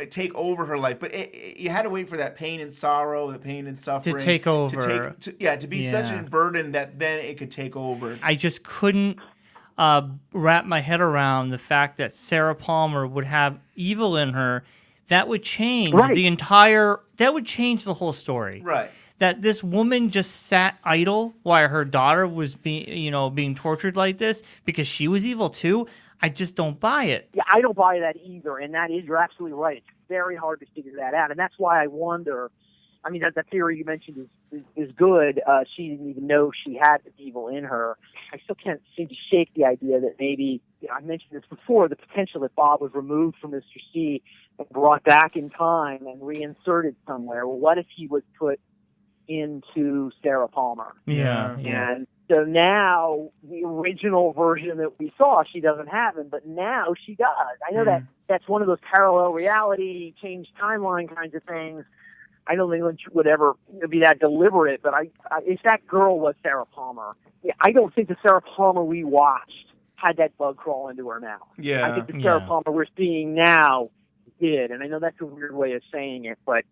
take over her life. But you had to wait for that pain and sorrow, the pain and suffering to take over. To be such a burden that then it could take over. I just couldn't wrap my head around the fact that Sarah Palmer would have evil in her. That would change that would change the whole story. Right. That this woman just sat idle while her daughter was being tortured like this because she was evil too. I just don't buy it. Yeah, I don't buy that either, and you're absolutely right. It's very hard to figure that out, and that's why I wonder. I mean, that theory you mentioned is good. She didn't even know she had the evil in her. I still can't seem to shake the idea that maybe, I mentioned this before, the potential that Bob was removed from Mr. C and brought back in time and reinserted somewhere. Well, what if he was put into Sarah Palmer? Yeah. And so now the original version that we saw, she doesn't have him, but now she does. I know that's one of those parallel reality, change timeline kinds of things. I don't think Lynch would ever be that deliberate, but if that girl was Sarah Palmer, I don't think the Sarah Palmer we watched had that bug crawl into her mouth. Yeah. I think the Sarah Palmer we're seeing now did, and I know that's a weird way of saying it, but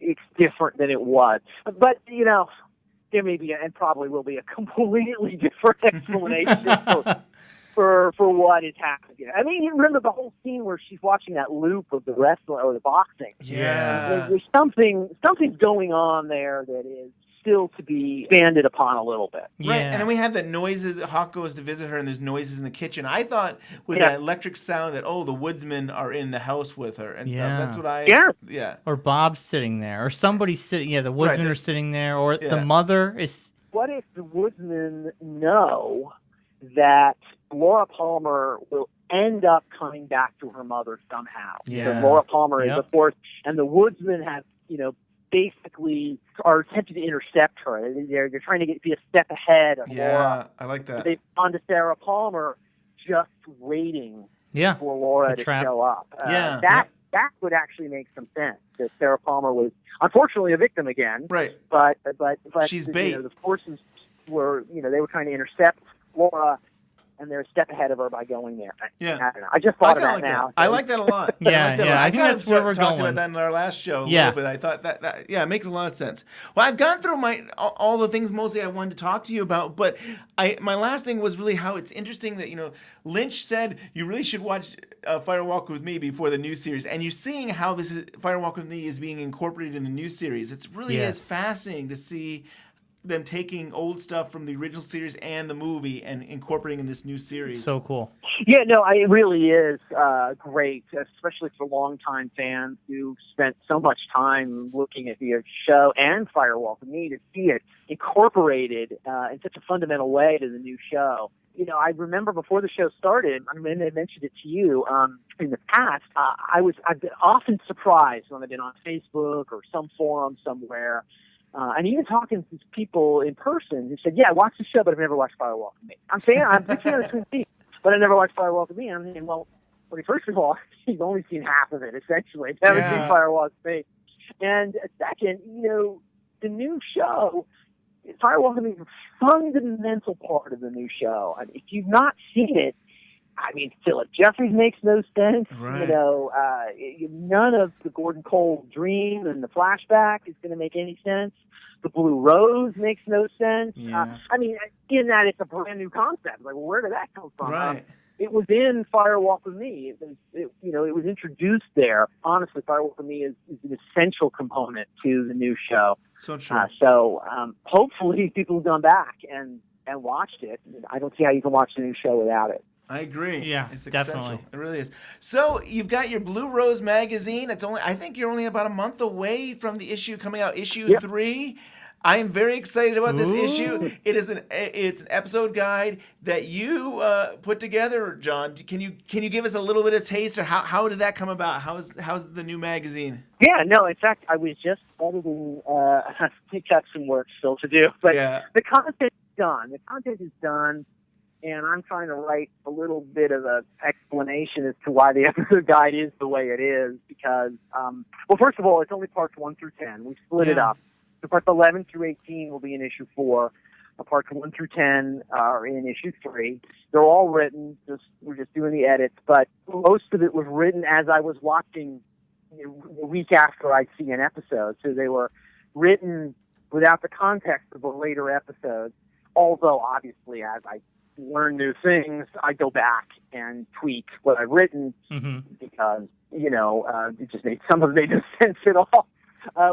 it's different than it was. But, there may be, and probably will be, a completely different explanation for what is happening. I mean, you remember the whole scene where she's watching that loop of the wrestling or the boxing. Yeah. There's something's going on there that is still to be expanded upon a little bit. Right, and then we have that noises. Hawk goes to visit her, and there's noises in the kitchen. I thought with that electric sound that the woodsmen are in the house with her and stuff. That's what I Or Bob's sitting there, or somebody's sitting. Yeah, the woodsmen are sitting there, or the mother is. What if the woodsmen know that Laura Palmer will end up coming back to her mother somehow? Yeah. So Laura Palmer is, of course, and the woodsmen have, basically are attempting to intercept her. They're trying to be a step ahead of Laura. I like that. They've gone to Sarah Palmer just waiting for Laura to show up. That would actually make some sense. That Sarah Palmer was unfortunately a victim again. Right. But she's bait. The forces were, they were trying to intercept Laura, and they're a step ahead of her by going there. Yeah. I don't know. I just thought of that like now. That. I like that a lot. I think that's where we're going. We talked about that in our last show a little bit. I thought that it makes a lot of sense. Well, I've gone through all the things mostly I wanted to talk to you about, but my last thing was really how it's interesting that, Lynch said you really should watch Fire Walk with Me before the new series, and you're seeing how Fire Walk with Me is being incorporated in the new series. It's really is fascinating to see them taking old stuff from the original series and the movie and incorporating in this new series. So cool. Yeah, no, it really is great, especially for longtime fans who spent so much time looking at the show and Fire Walk with Me to see it incorporated in such a fundamental way to the new show. I remember before the show started, I mentioned it to you in the past, I've been often surprised when I've been on Facebook or some forum somewhere, and even talking to people in person who said, I watched the show, but I've never watched Fire Walk with Me. I'm a big fan of Twin Peaks, but I never watched Fire Walk with Me. I'm thinking, first of all, you've only seen half of it, essentially. Never seen Fire Walk with Me. And second, the new show, Fire Walk with Me is a fundamental part of the new show. I mean, if you've not seen it, Philip Jeffries makes no sense. Right. None of the Gordon Cole dream and the flashback is going to make any sense. The Blue Rose makes no sense. Yeah. In that it's a brand new concept. Where did that come from? Right. It was in Fire Walk with Me. It was introduced there. Honestly, Fire Walk with Me is an essential component to the new show. So true. Hopefully people have gone back and watched it. I don't see how you can watch the new show without it. I agree. Yeah, it's definitely. Essential. It really is. So you've got your Blue Rose magazine. I think you're only about a month away from the issue coming out, issue 3. I am very excited about this issue. It's an episode guide that you put together, John. Can you give us a little bit of taste, or how did that come about? How's the new magazine? Yeah, no. In fact, I was just editing. I think got some work still to do, but the content is done. The content is done. And I'm trying to write a little bit of an explanation as to why the episode guide is the way it is. Because, first of all, it's only parts 1 through 10. We split it up. So parts 11 through 18 will be in issue 4. Parts 1 through 10 are in issue 3. They're all written. We're just doing the edits. But most of it was written as I was watching a week after I'd see an episode. So they were written without the context of the later episodes. Although, obviously, as I learn new things, I go back and tweak what I've written because, it just some of it made no sense at all.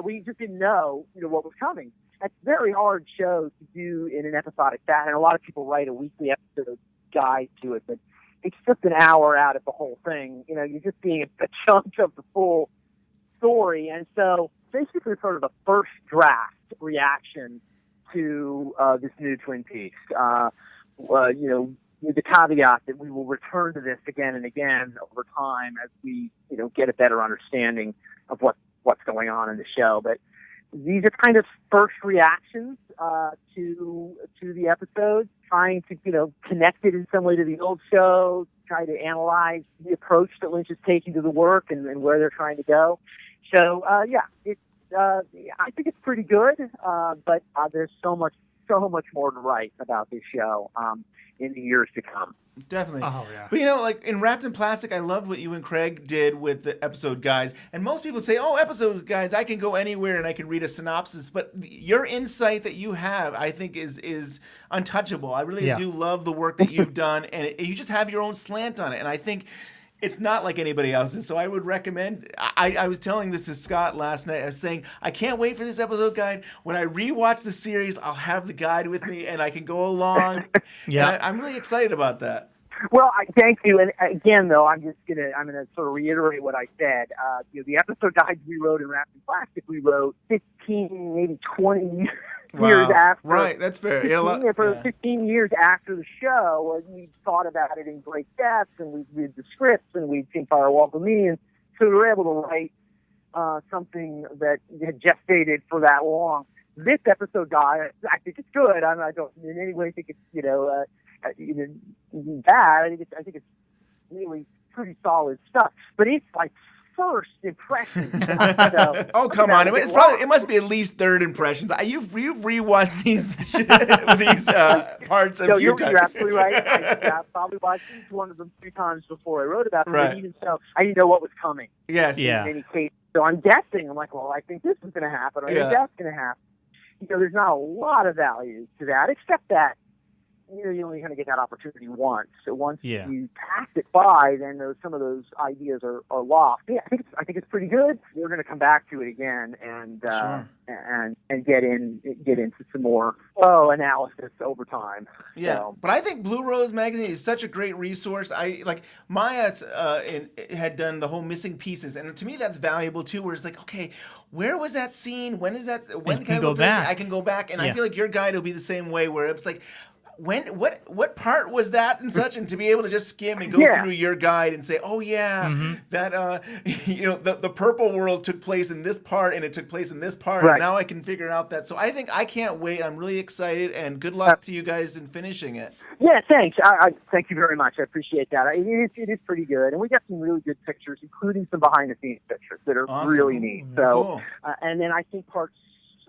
We just didn't know, what was coming. It's a very hard show to do in an episodic fashion. And a lot of people write a weekly episode guide to it, but it's just an hour out of the whole thing. You're just seeing a chunk of the full story. And so basically sort of a first draft reaction to this new Twin Peaks. With the caveat that we will return to this again and again over time as we, get a better understanding of what's going on in the show. But these are kind of first reactions to the episode, trying to, connect it in some way to the old show, try to analyze the approach that Lynch is taking to the work and where they're trying to go. So, I think it's pretty good, but there's so much more to write about this show in the years to come. Definitely. Oh, yeah. But, like in Wrapped in Plastic, I loved what you and Craig did with the episode guides. And most people say, episode guides, I can go anywhere and I can read a synopsis. But your insight that you have, I think, is untouchable. I really do love the work that you've done. And you just have your own slant on it. And I think it's not like anybody else's. So I would recommend, I was telling this to Scott last night. I was saying, I can't wait for this episode guide. When I rewatch the series, I'll have the guide with me and I can go along. Yeah. I'm really excited about that. Well, I thank you. And again, though, I'm gonna sort of reiterate what I said. The episode guides we wrote in Wrapped in Plastic, we wrote 15, maybe 20 years after. Right, that's fair. 15 years after the show, we thought about it in great depth, and we read the scripts, and we'd seen Fire Walk with Me, and so we were able to write something that had gestated for that long. This episode guide, I think it's good. I don't in any way think it's bad. I think it's really pretty solid stuff. But it's like first impression. Oh, come on! It must be at least third impressions. You've rewatched these parts a few times. You're absolutely right. I probably watched each one of them 3 times before I wrote about them. Right. But even so, I didn't know what was coming. Yes. Yeah. In any case, so I'm guessing. I'm like, well, I think this is going to happen, or I think that's going to happen. There's not a lot of value to that, except that you only kind of get that opportunity once. So once you pass it by, then some of those ideas are lost. Yeah, I think it's pretty good. We're going to come back to it again and get into some more analysis over time. Yeah, so. But I think Blue Rose Magazine is such a great resource. Maya had done the whole missing pieces, and to me that's valuable too. Where it's like, okay, where was that scene? When can I go back? I can go back, and I feel like your guide will be the same way. Where it's like, what part was that and such, and to be able to just skim and go through your guide and say, that the purple world took place in this part and it took place in this part, and now I can figure out that. So I think I can't wait. I'm really excited, and good luck to you guys in finishing it. Yeah, thanks. I thank you very much. I appreciate that. It is pretty good, and we got some really good pictures, including some behind the scenes pictures that are really neat. So, and then I think parts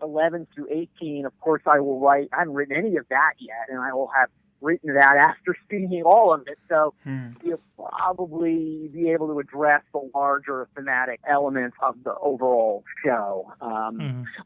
11 through 18, of course, I will write. I haven't written any of that yet, and I will have written that after seeing all of it. So you'll probably be able to address the larger thematic elements of the overall show.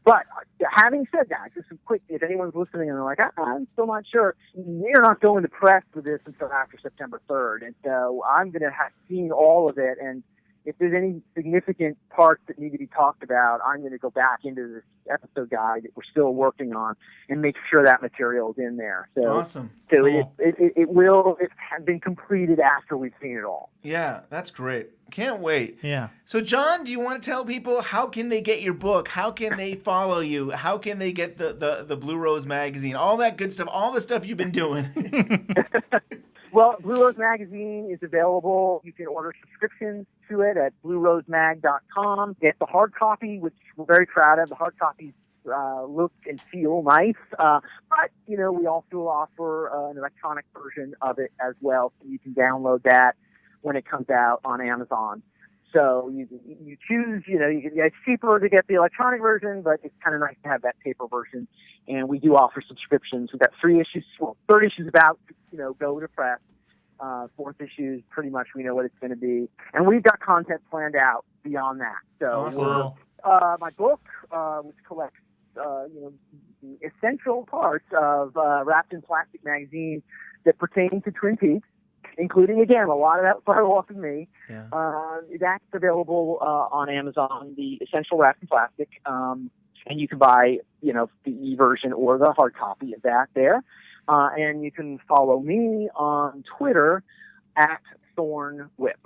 But having said that, just some quick, if anyone's listening and they're like, I'm still not sure, they're not going to press for this until after September 3rd. And so I'm going to have seen all of it, and if there's any significant parts that need to be talked about, I'm going to go back into this episode guide that we're still working on and make sure that material is in there. So, awesome. So it has been completed after we've seen it all. Yeah, that's great. Can't wait. Yeah. So, John, do you want to tell people how can they get your book? How can they follow you? How can they get the Blue Rose Magazine? All that good stuff, all the stuff you've been doing. Well, Blue Rose Magazine is available. You can order subscriptions to it at bluerosemag.com. Get the hard copy, which we're very proud of. The hard copies look and feel nice. But, we also offer an electronic version of it as well. So you can download that when it comes out on Amazon. So you choose, it's cheaper to get the electronic version, but it's kind of nice to have that paper version. And we do offer subscriptions. We've got 3 issues. Well, 3rd issue is about, go to press. 4th issue is pretty much we know what it's going to be. And we've got content planned out beyond that. So my book, which collects, the essential parts of Wrapped in Plastic magazine that pertain to Twin Peaks, including, again, a lot of that Fire Walk with Me. Yeah. That's available on Amazon, the Essential Wrapped in Plastic. And you can buy, the e-version or the hard copy of that there. And you can follow me on Twitter at Thorne Whip.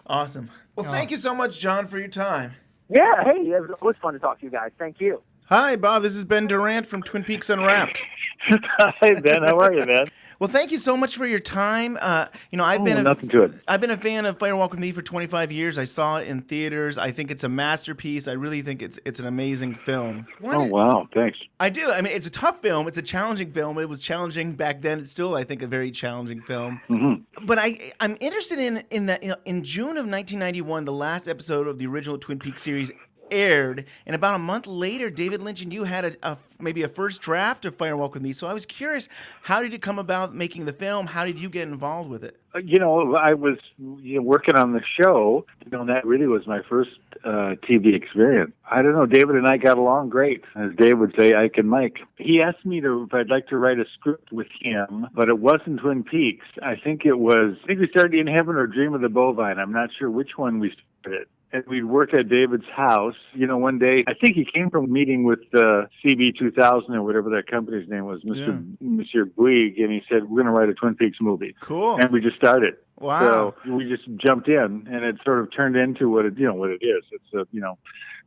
Awesome. Well, thank you so much, John, for your time. Yeah, hey, it was fun to talk to you guys. Thank you. Hi, Bob. This is Ben Durant from Twin Peaks Unwrapped. Hi, Ben. How are you, man? Well, thank you so much for your time. I've been a fan of Fire Walk with Me for 25 years. I saw it in theaters. I think it's a masterpiece. I really think it's an amazing film. Wow, thanks. I do. I mean, it's a tough film. It's a challenging film. It was challenging back then. It's still, I think, a very challenging film. Mm-hmm. But I'm interested in that. In June of 1991, the last episode of the original Twin Peaks series aired, and about a month later, David Lynch and you had maybe a first draft of Fire Walk with Me. So I was curious, how did it come about making the film? How did you get involved with it? I was working on the show, and that really was my first TV experience. I don't know, David and I got along great. As Dave would say, Ike and Mike. He asked me if I'd like to write a script with him, but it wasn't Twin Peaks. I think we started In Heaven or Dream of the Bovine. I'm not sure which one we started. And we'd work at David's house. One day, I think he came from a meeting with CB 2000 or whatever that company's name was, Monsieur Bouygues, and he said, we're going to write a Twin Peaks movie. Cool. And we just started. Wow. So we just jumped in, and it sort of turned into what it is. It's a,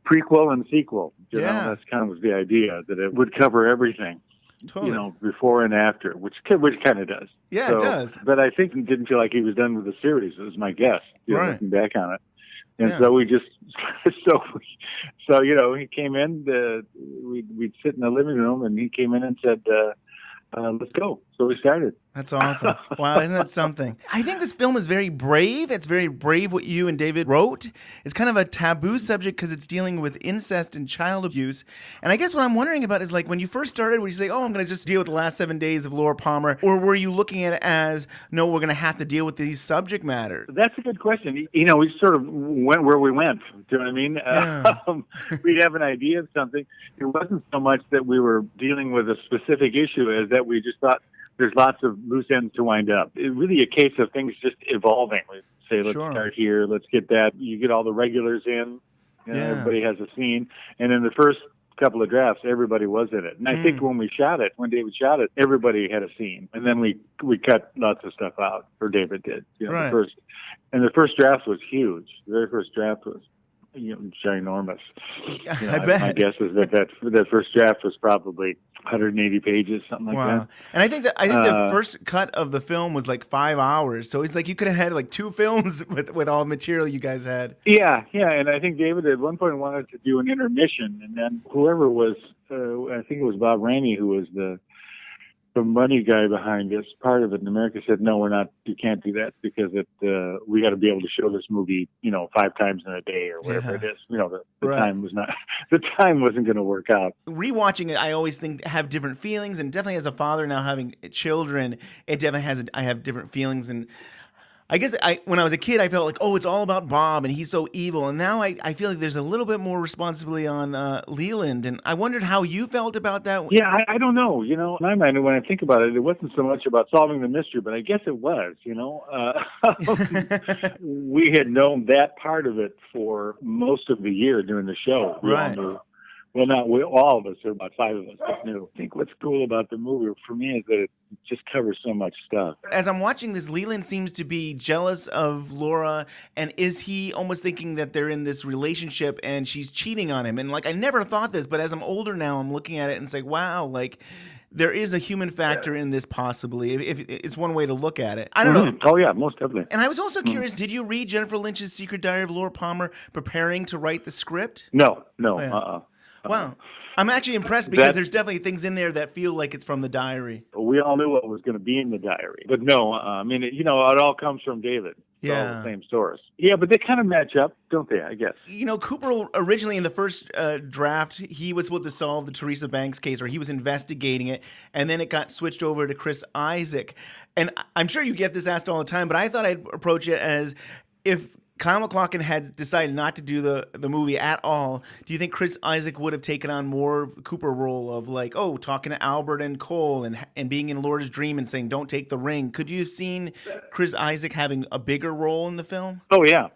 prequel and sequel. That's kind of the idea, that it would cover everything. Totally. Before and after, which kind of does. Yeah, it does. But I think he didn't feel like he was done with the series. It was my guess, looking back on it. And so we just, he came in, we'd sit in the living room, and he came in and said, let's go. So we started. That's awesome. Wow, isn't that something? I think this film is very brave. It's very brave what you and David wrote. It's kind of a taboo subject because it's dealing with incest and child abuse. And I guess what I'm wondering about is, like, when you first started, were you say, I'm going to just deal with the last 7 days of Laura Palmer? Or were you looking at it as, no, we're going to have to deal with these subject matters? That's a good question. We sort of went where we went. Do you know what I mean? Yeah. We'd have an idea of something. It wasn't so much that we were dealing with a specific issue as that we just thought, there's lots of loose ends to wind up. It's really a case of things just evolving. We say, let's start here, let's get that. You get all the regulars in, everybody has a scene. And in the first couple of drafts, everybody was in it. And I think when David shot it, everybody had a scene. And then we cut lots of stuff out, or David did. Right. The first draft was huge. The very first draft was ginormous. I bet. My guess is that first draft was probably 180 pages, something like that. And I think the first cut of the film was like 5 hours. So it's like you could have had like 2 films with all the material you guys had. Yeah. And I think David at one point wanted to do an intermission, and then whoever was, I think it was Bob Rainey, who was the money guy behind this part of it in America, said, no, you can't do that, because we got to be able to show this movie, 5 times in a day or whatever it is. The time wasn't going to work out. Rewatching it, I always have different feelings, and definitely as a father now having children, I have different feelings. And I guess when I was a kid, I felt like, it's all about Bob and he's so evil. And now I feel like there's a little bit more responsibility on Leland. And I wondered how you felt about that. Yeah, I don't know. In my mind, when I think about it, it wasn't so much about solving the mystery, but I guess it was, we had known that part of it for most of the year during the show. We all knew. Well, not all of us, or about 5 of us that knew. I think what's cool about the movie for me is that it just covers so much stuff. As I'm watching this, Leland seems to be jealous of Laura, and is he almost thinking that they're in this relationship and she's cheating on him? And I never thought this, but as I'm older now, I'm looking at it and it's like, wow, there is a human factor in this possibly, if it's one way to look at it. I don't know. Oh, yeah, most definitely. And I was also curious, did you read Jennifer Lynch's Secret Diary of Laura Palmer preparing to write the script? No. Wow. I'm actually impressed because there's definitely things in there that feel like it's from the diary. We all knew what was going to be in the diary. But no, it all comes from David. It's all the same source. Yeah, but they kind of match up, don't they, I guess? Cooper originally in the first draft, he was supposed to solve the Teresa Banks case, or he was investigating it, and then it got switched over to Chris Isaak. And I'm sure you get this asked all the time, but I thought I'd approach it as, if Kyle MacLachlan had decided not to do the movie at all, do you think Chris Isaak would have taken on more Cooper role of talking to Albert and Cole and being in Laura's dream and saying, don't take the ring? Could you have seen Chris Isaak having a bigger role in the film? Oh, yeah.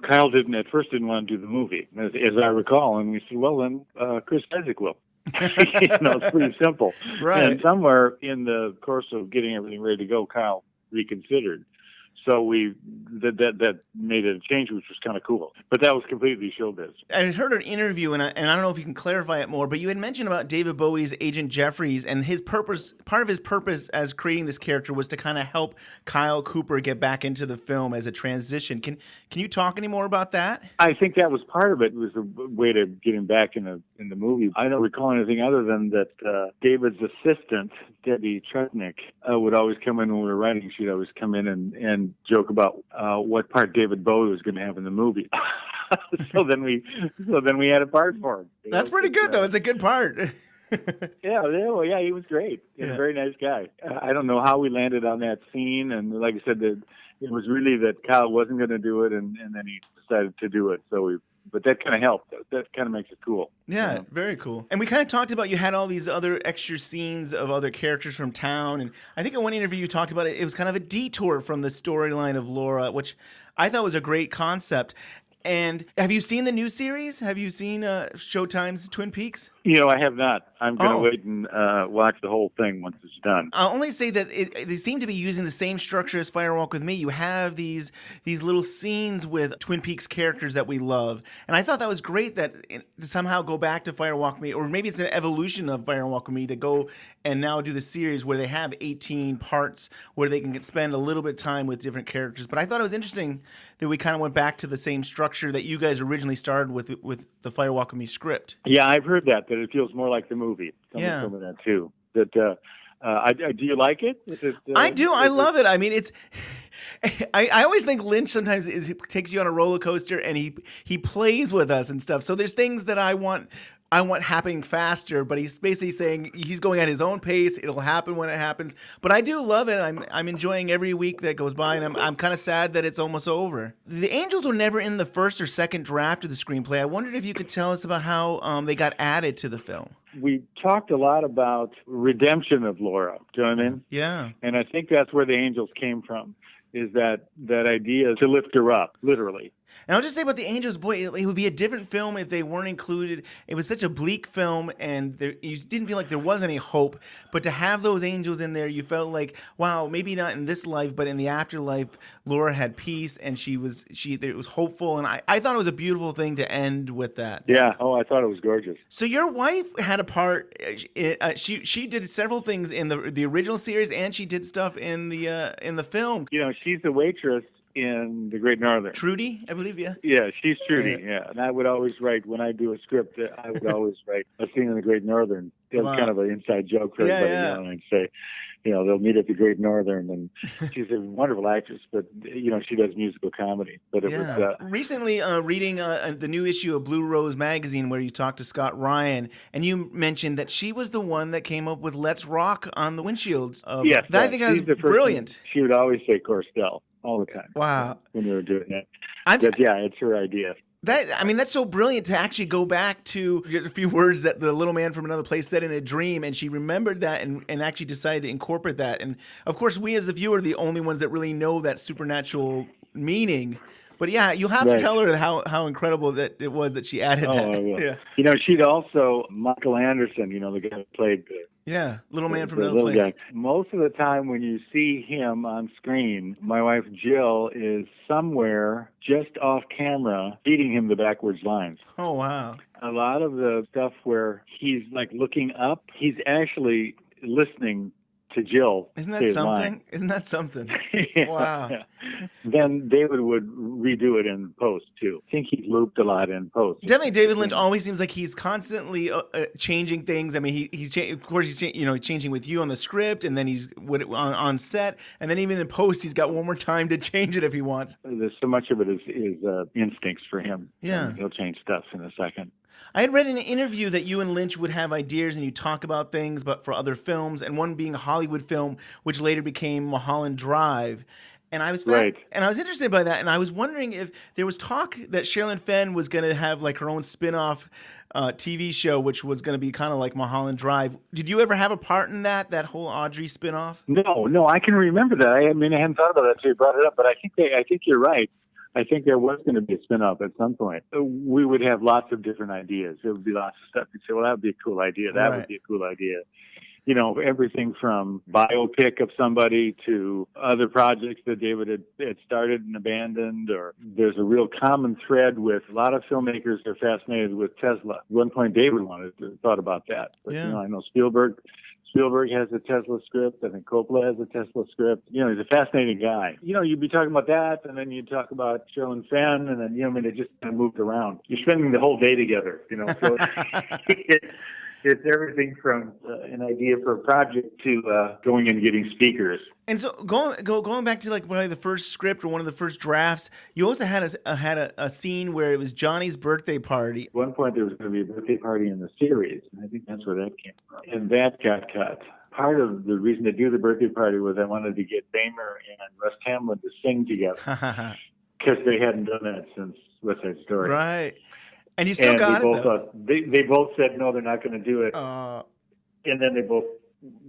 Kyle at first didn't want to do the movie, as I recall. And we said, well, then Chris Isaak will. It's pretty simple. Right. And somewhere in the course of getting everything ready to go, Kyle reconsidered. So that made it a change, which was kind of cool. But that was completely showbiz. I had heard an interview, and I don't know if you can clarify it more, but you had mentioned about David Bowie's Agent Jeffries, and his purpose, part of his purpose as creating this character was to kind of help Kyle Cooper get back into the film as a transition. Can you talk any more about that? I think that was part of it. It was a way to get him back in the movie. I don't recall anything other than that David's assistant, Debbie Trutnick, would always come in when we were writing. She'd always come in and joke about what part David Bowie was going to have in the movie. so then we had a part for him. That's pretty good, though. It's a good part. Yeah, he was great. He's a very nice guy. I don't know how we landed on that scene, and like I said, it was really that Kyle wasn't going to do it, and then he decided to do it. But that kind of helped. That kind of makes it cool. Yeah, very cool. And we kind of talked about, you had all these other extra scenes of other characters from town, and I think in one interview you talked about it was kind of a detour from the storyline of Laura, which I thought was a great concept. And have you seen the new series? Have you seen Showtime's Twin Peaks? I have not. I'm going to wait and watch the whole thing once it's done. I'll only say that they seem to be using the same structure as Fire Walk with Me. You have these little scenes with Twin Peaks characters that we love. And I thought that was great to somehow go back to Fire Walk with Me, or maybe it's an evolution of Fire Walk with Me to go and now do the series where they have 18 parts where they can spend a little bit of time with different characters. But I thought it was interesting that we kind of went back to the same structure that you guys originally started with the Fire Walk with Me script. Yeah, I've heard that it feels more like the movie. Someone told me that too. That do you like it? I do. I love it. I mean, it's. I always think Lynch sometimes takes you on a roller coaster, and he plays with us and stuff. So there's things that I want happening faster, but he's basically saying he's going at his own pace. It'll happen when it happens. But I do love it. I'm enjoying every week that goes by, and I'm kind of sad that it's almost over. The Angels were never in the first or second draft of the screenplay. I wondered if you could tell us about how they got added to the film. We talked a lot about redemption of Laura. Do you know what I mean? Yeah. And I think that's where the Angels came from, is that idea to lift her up, literally. And I'll just say about the Angels, boy, it would be a different film if they weren't included. It was such a bleak film, and you didn't feel like there was any hope. But to have those angels in there, you felt like, wow, maybe not in this life, but in the afterlife, Laura had peace, and it was hopeful. And I thought it was a beautiful thing to end with that. Yeah. Oh, I thought it was gorgeous. So your wife had a part. She did several things in the original series, and she did stuff in the film. She's the waitress in The Great Northern. Trudy, I believe, yeah? Yeah, she's Trudy, yeah. And I would always write, when I do a script, I would always write a scene in The Great Northern. It was kind of an inside joke for everybody, and I'd say, they'll meet at The Great Northern, and she's a wonderful actress, but, she does musical comedy. But it was... Recently, reading the new issue of Blue Rose magazine where you talked to Scott Ryan, and you mentioned that she was the one that came up with Let's Rock on the windshield. Yes. I think that was brilliant. She would always say Corstel all the time. Wow. When we were doing it. It's her idea. That's so brilliant to actually go back to a few words that the little man from another place said in a dream, and she remembered that and actually decided to incorporate that. And of course, we as the viewer are the only ones that really know that supernatural meaning. But yeah, you'll have to tell her how incredible that it was that she added that. I will. Yeah. She'd also, Michael Anderson, the guy who played little man from another place. Guy. Most of the time when you see him on screen, my wife Jill is somewhere just off camera feeding him the backwards lines. Oh, wow. A lot of the stuff where he's like looking up, he's actually listening to Jill. Isn't that something? Isn't that something? Wow. Yeah. Then David would redo it in post too. I think he looped a lot in post. Definitely, David Lynch always seems like he's constantly changing things. I mean, he's changing with you on the script, and then he's on set, and then even in post, he's got one more time to change it if he wants. There's so much of it is instincts for him. Yeah, and he'll change stuff in a second. I had read in an interview that you and Lynch would have ideas and you talk about things, but for other films, and one being a Hollywood film, which later became Mulholland Drive. And I was and I was interested by that, and I was wondering if there was talk that Sherilyn Fenn was going to have like her own spin-off TV show, which was going to be kind of like Mulholland Drive. Did you ever have a part in that whole Audrey spin-off? No, I can remember that. I hadn't thought about that until you brought it up, but I think you're right. I think there was going to be a spin-off at some point. We would have lots of different ideas. There would be lots of stuff. You'd say, well, that would be a cool idea. That would be a cool idea. Everything from biopic of somebody to other projects that David had started and abandoned. Or there's a real common thread with a lot of filmmakers are fascinated with Tesla. At one point, David thought about that. But, I know Spielberg has a Tesla script. I think Coppola has a Tesla script. He's a fascinating guy. You'd be talking about that, and then you'd talk about Sherilyn Fenn, and then, it just kind of moved around. You're spending the whole day together, so. It's everything from an idea for a project to going and getting speakers. And so going back to like probably the first script or one of the first drafts, you also had a scene where it was Johnny's birthday party. At one point there was going to be a birthday party in the series, and I think that's where that came from. And that got cut. Part of the reason to do the birthday party was I wanted to get Bamer and Russ Tamlin to sing together because they hadn't done that since West Side Story. Right. And you still got it, though. They both said no, they're not going to do it. And then they both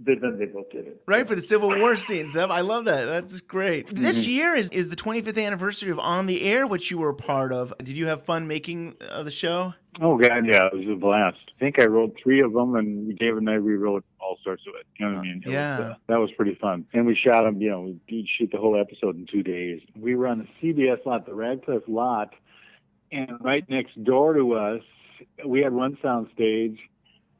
did it. Right, for the Civil War scene stuff. I love that. That's great. Mm-hmm. This year is the 25th anniversary of On the Air, which you were a part of. Did you have fun making the show? Oh, God, yeah. It was a blast. I think I wrote 3 of them, and David and I rewrote all sorts of it. You know what I mean? That was pretty fun. And we shot them, we shoot the whole episode in 2 days. We were on the CBS lot, the Radcliffe lot, and right next door to us, we had one sound stage,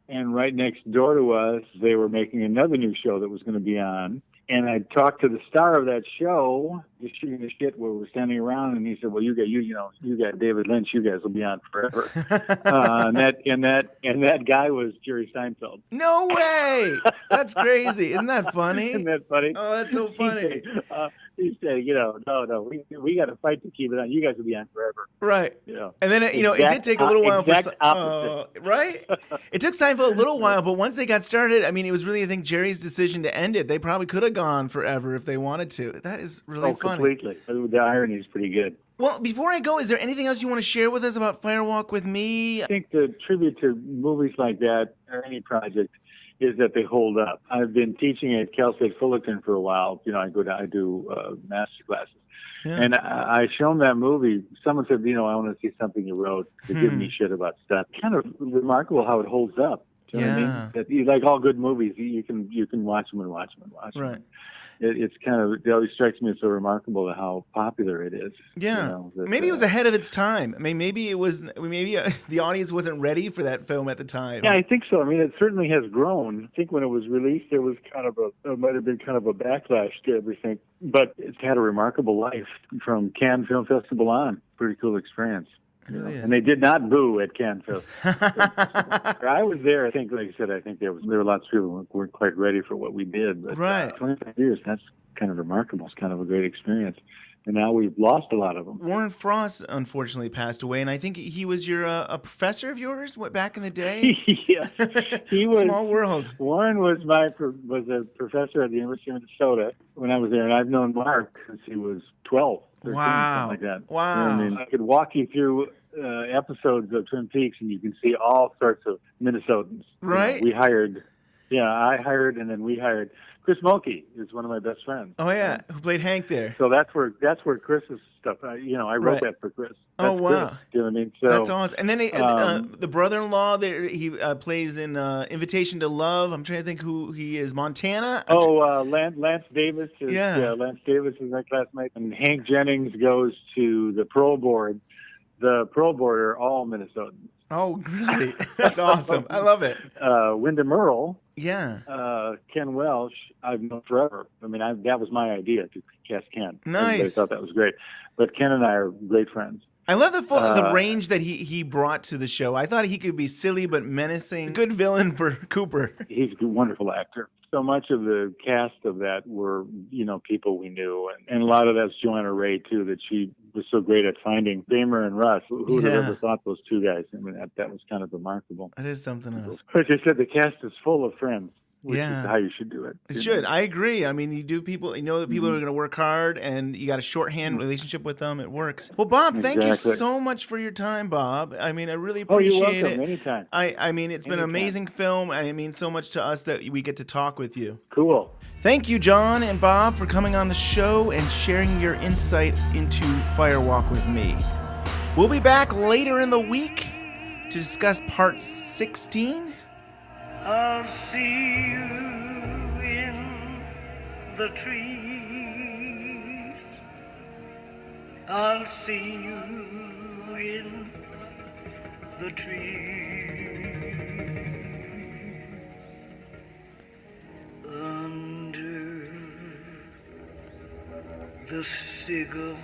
and right next door to us, they were making another new show that was going to be on. And I talked to the star of that show, just shooting the shit where we're standing around, and he said, "Well, you got David Lynch. You guys will be on forever." and that guy was Jerry Seinfeld. No way! That's crazy. Isn't that funny? Isn't that funny? Oh, that's so funny. He said, no, we got to fight to keep it on. You guys will be on forever. Right. And then, it did take a little while for right? It took Seinfeld a little while, but once they got started, I mean, it was really, I think, Jerry's decision to end it. They probably could have gone forever if they wanted to. That is really funny. Completely. The irony is pretty good. Well, before I go, is there anything else you want to share with us about Firewalk with Me? I think the tribute to movies like that, or any project, is that they hold up. I've been teaching at Cal State Fullerton for a while. I do master classes. Yeah. And I shown that movie. Someone said, I want to see something you wrote. They're giving me shit about stuff. Kind of remarkable how it holds up. Do you know what I mean? That, like all good movies, you can watch them and watch them and watch them. Right. It always strikes me as so remarkable how popular it is. Yeah. Maybe it was ahead of its time. I mean, maybe the audience wasn't ready for that film at the time. Yeah, I think so. I mean, it certainly has grown. I think when it was released, there was it might have been kind of a backlash to everything. But it's had a remarkable life from Cannes Film Festival on. Pretty cool experience. And they did not boo at Cannes Film. I was there. I think, like I said, there were lots of people who weren't quite ready for what we did. But 25 years, that's kind of remarkable. It's kind of a great experience. And now we've lost a lot of them. Warren Frost, unfortunately, passed away, and I think he was a professor of yours back in the day? Yeah. He was. Small world. Warren was a professor at the University of Minnesota when I was there, and I've known Mark since he was 12. 13, wow. Something like that. Wow. I mean, I could walk you through episodes of Twin Peaks, and you can see all sorts of Minnesotans. Right. I hired, and then we hired. Chris Mulkey is one of my best friends. Oh yeah, who played Hank there? So that's where Chris's stuff. I wrote that for Chris. That's wow. Chris. You know what I mean? So that's awesome. And then the brother-in-law there, he plays in Invitation to Love. I'm trying to think who he is. Montana. Lance Davis. Lance Davis is my classmate, and Hank Jennings goes to the Pro Board. The Pro Board are all Minnesotans. Oh, really? That's awesome. I love it. Wyndham Earle. Yeah. Ken Welsh, I've known forever. I mean, that was my idea to cast Ken. Nice. I thought that was great. But Ken and I are great friends. I love the range that he brought to the show. I thought he could be silly but menacing. Good villain for Cooper. He's a wonderful actor. So much of the cast of that were, people we knew. And a lot of that's Joanna Ray, too, that she was so great at finding Bamer and Russ. Who would have ever thought those two guys? I mean, that was kind of remarkable. That is something else. As I said, the cast is full of friends. Which is how you should do it. It should. I agree. I mean, that people are going to work hard, and you got a shorthand relationship with them. It works. Well, Bob, thank you so much for your time, Bob. I mean, I really appreciate you're welcome. Anytime. I mean, it's been an amazing film, and it means so much to us that we get to talk with you. Cool. Thank you, John and Bob, for coming on the show and sharing your insight into Firewalk with Me. We'll be back later in the week to discuss part 16. I'll see you in the trees. I'll see you in the trees. Under the sycamore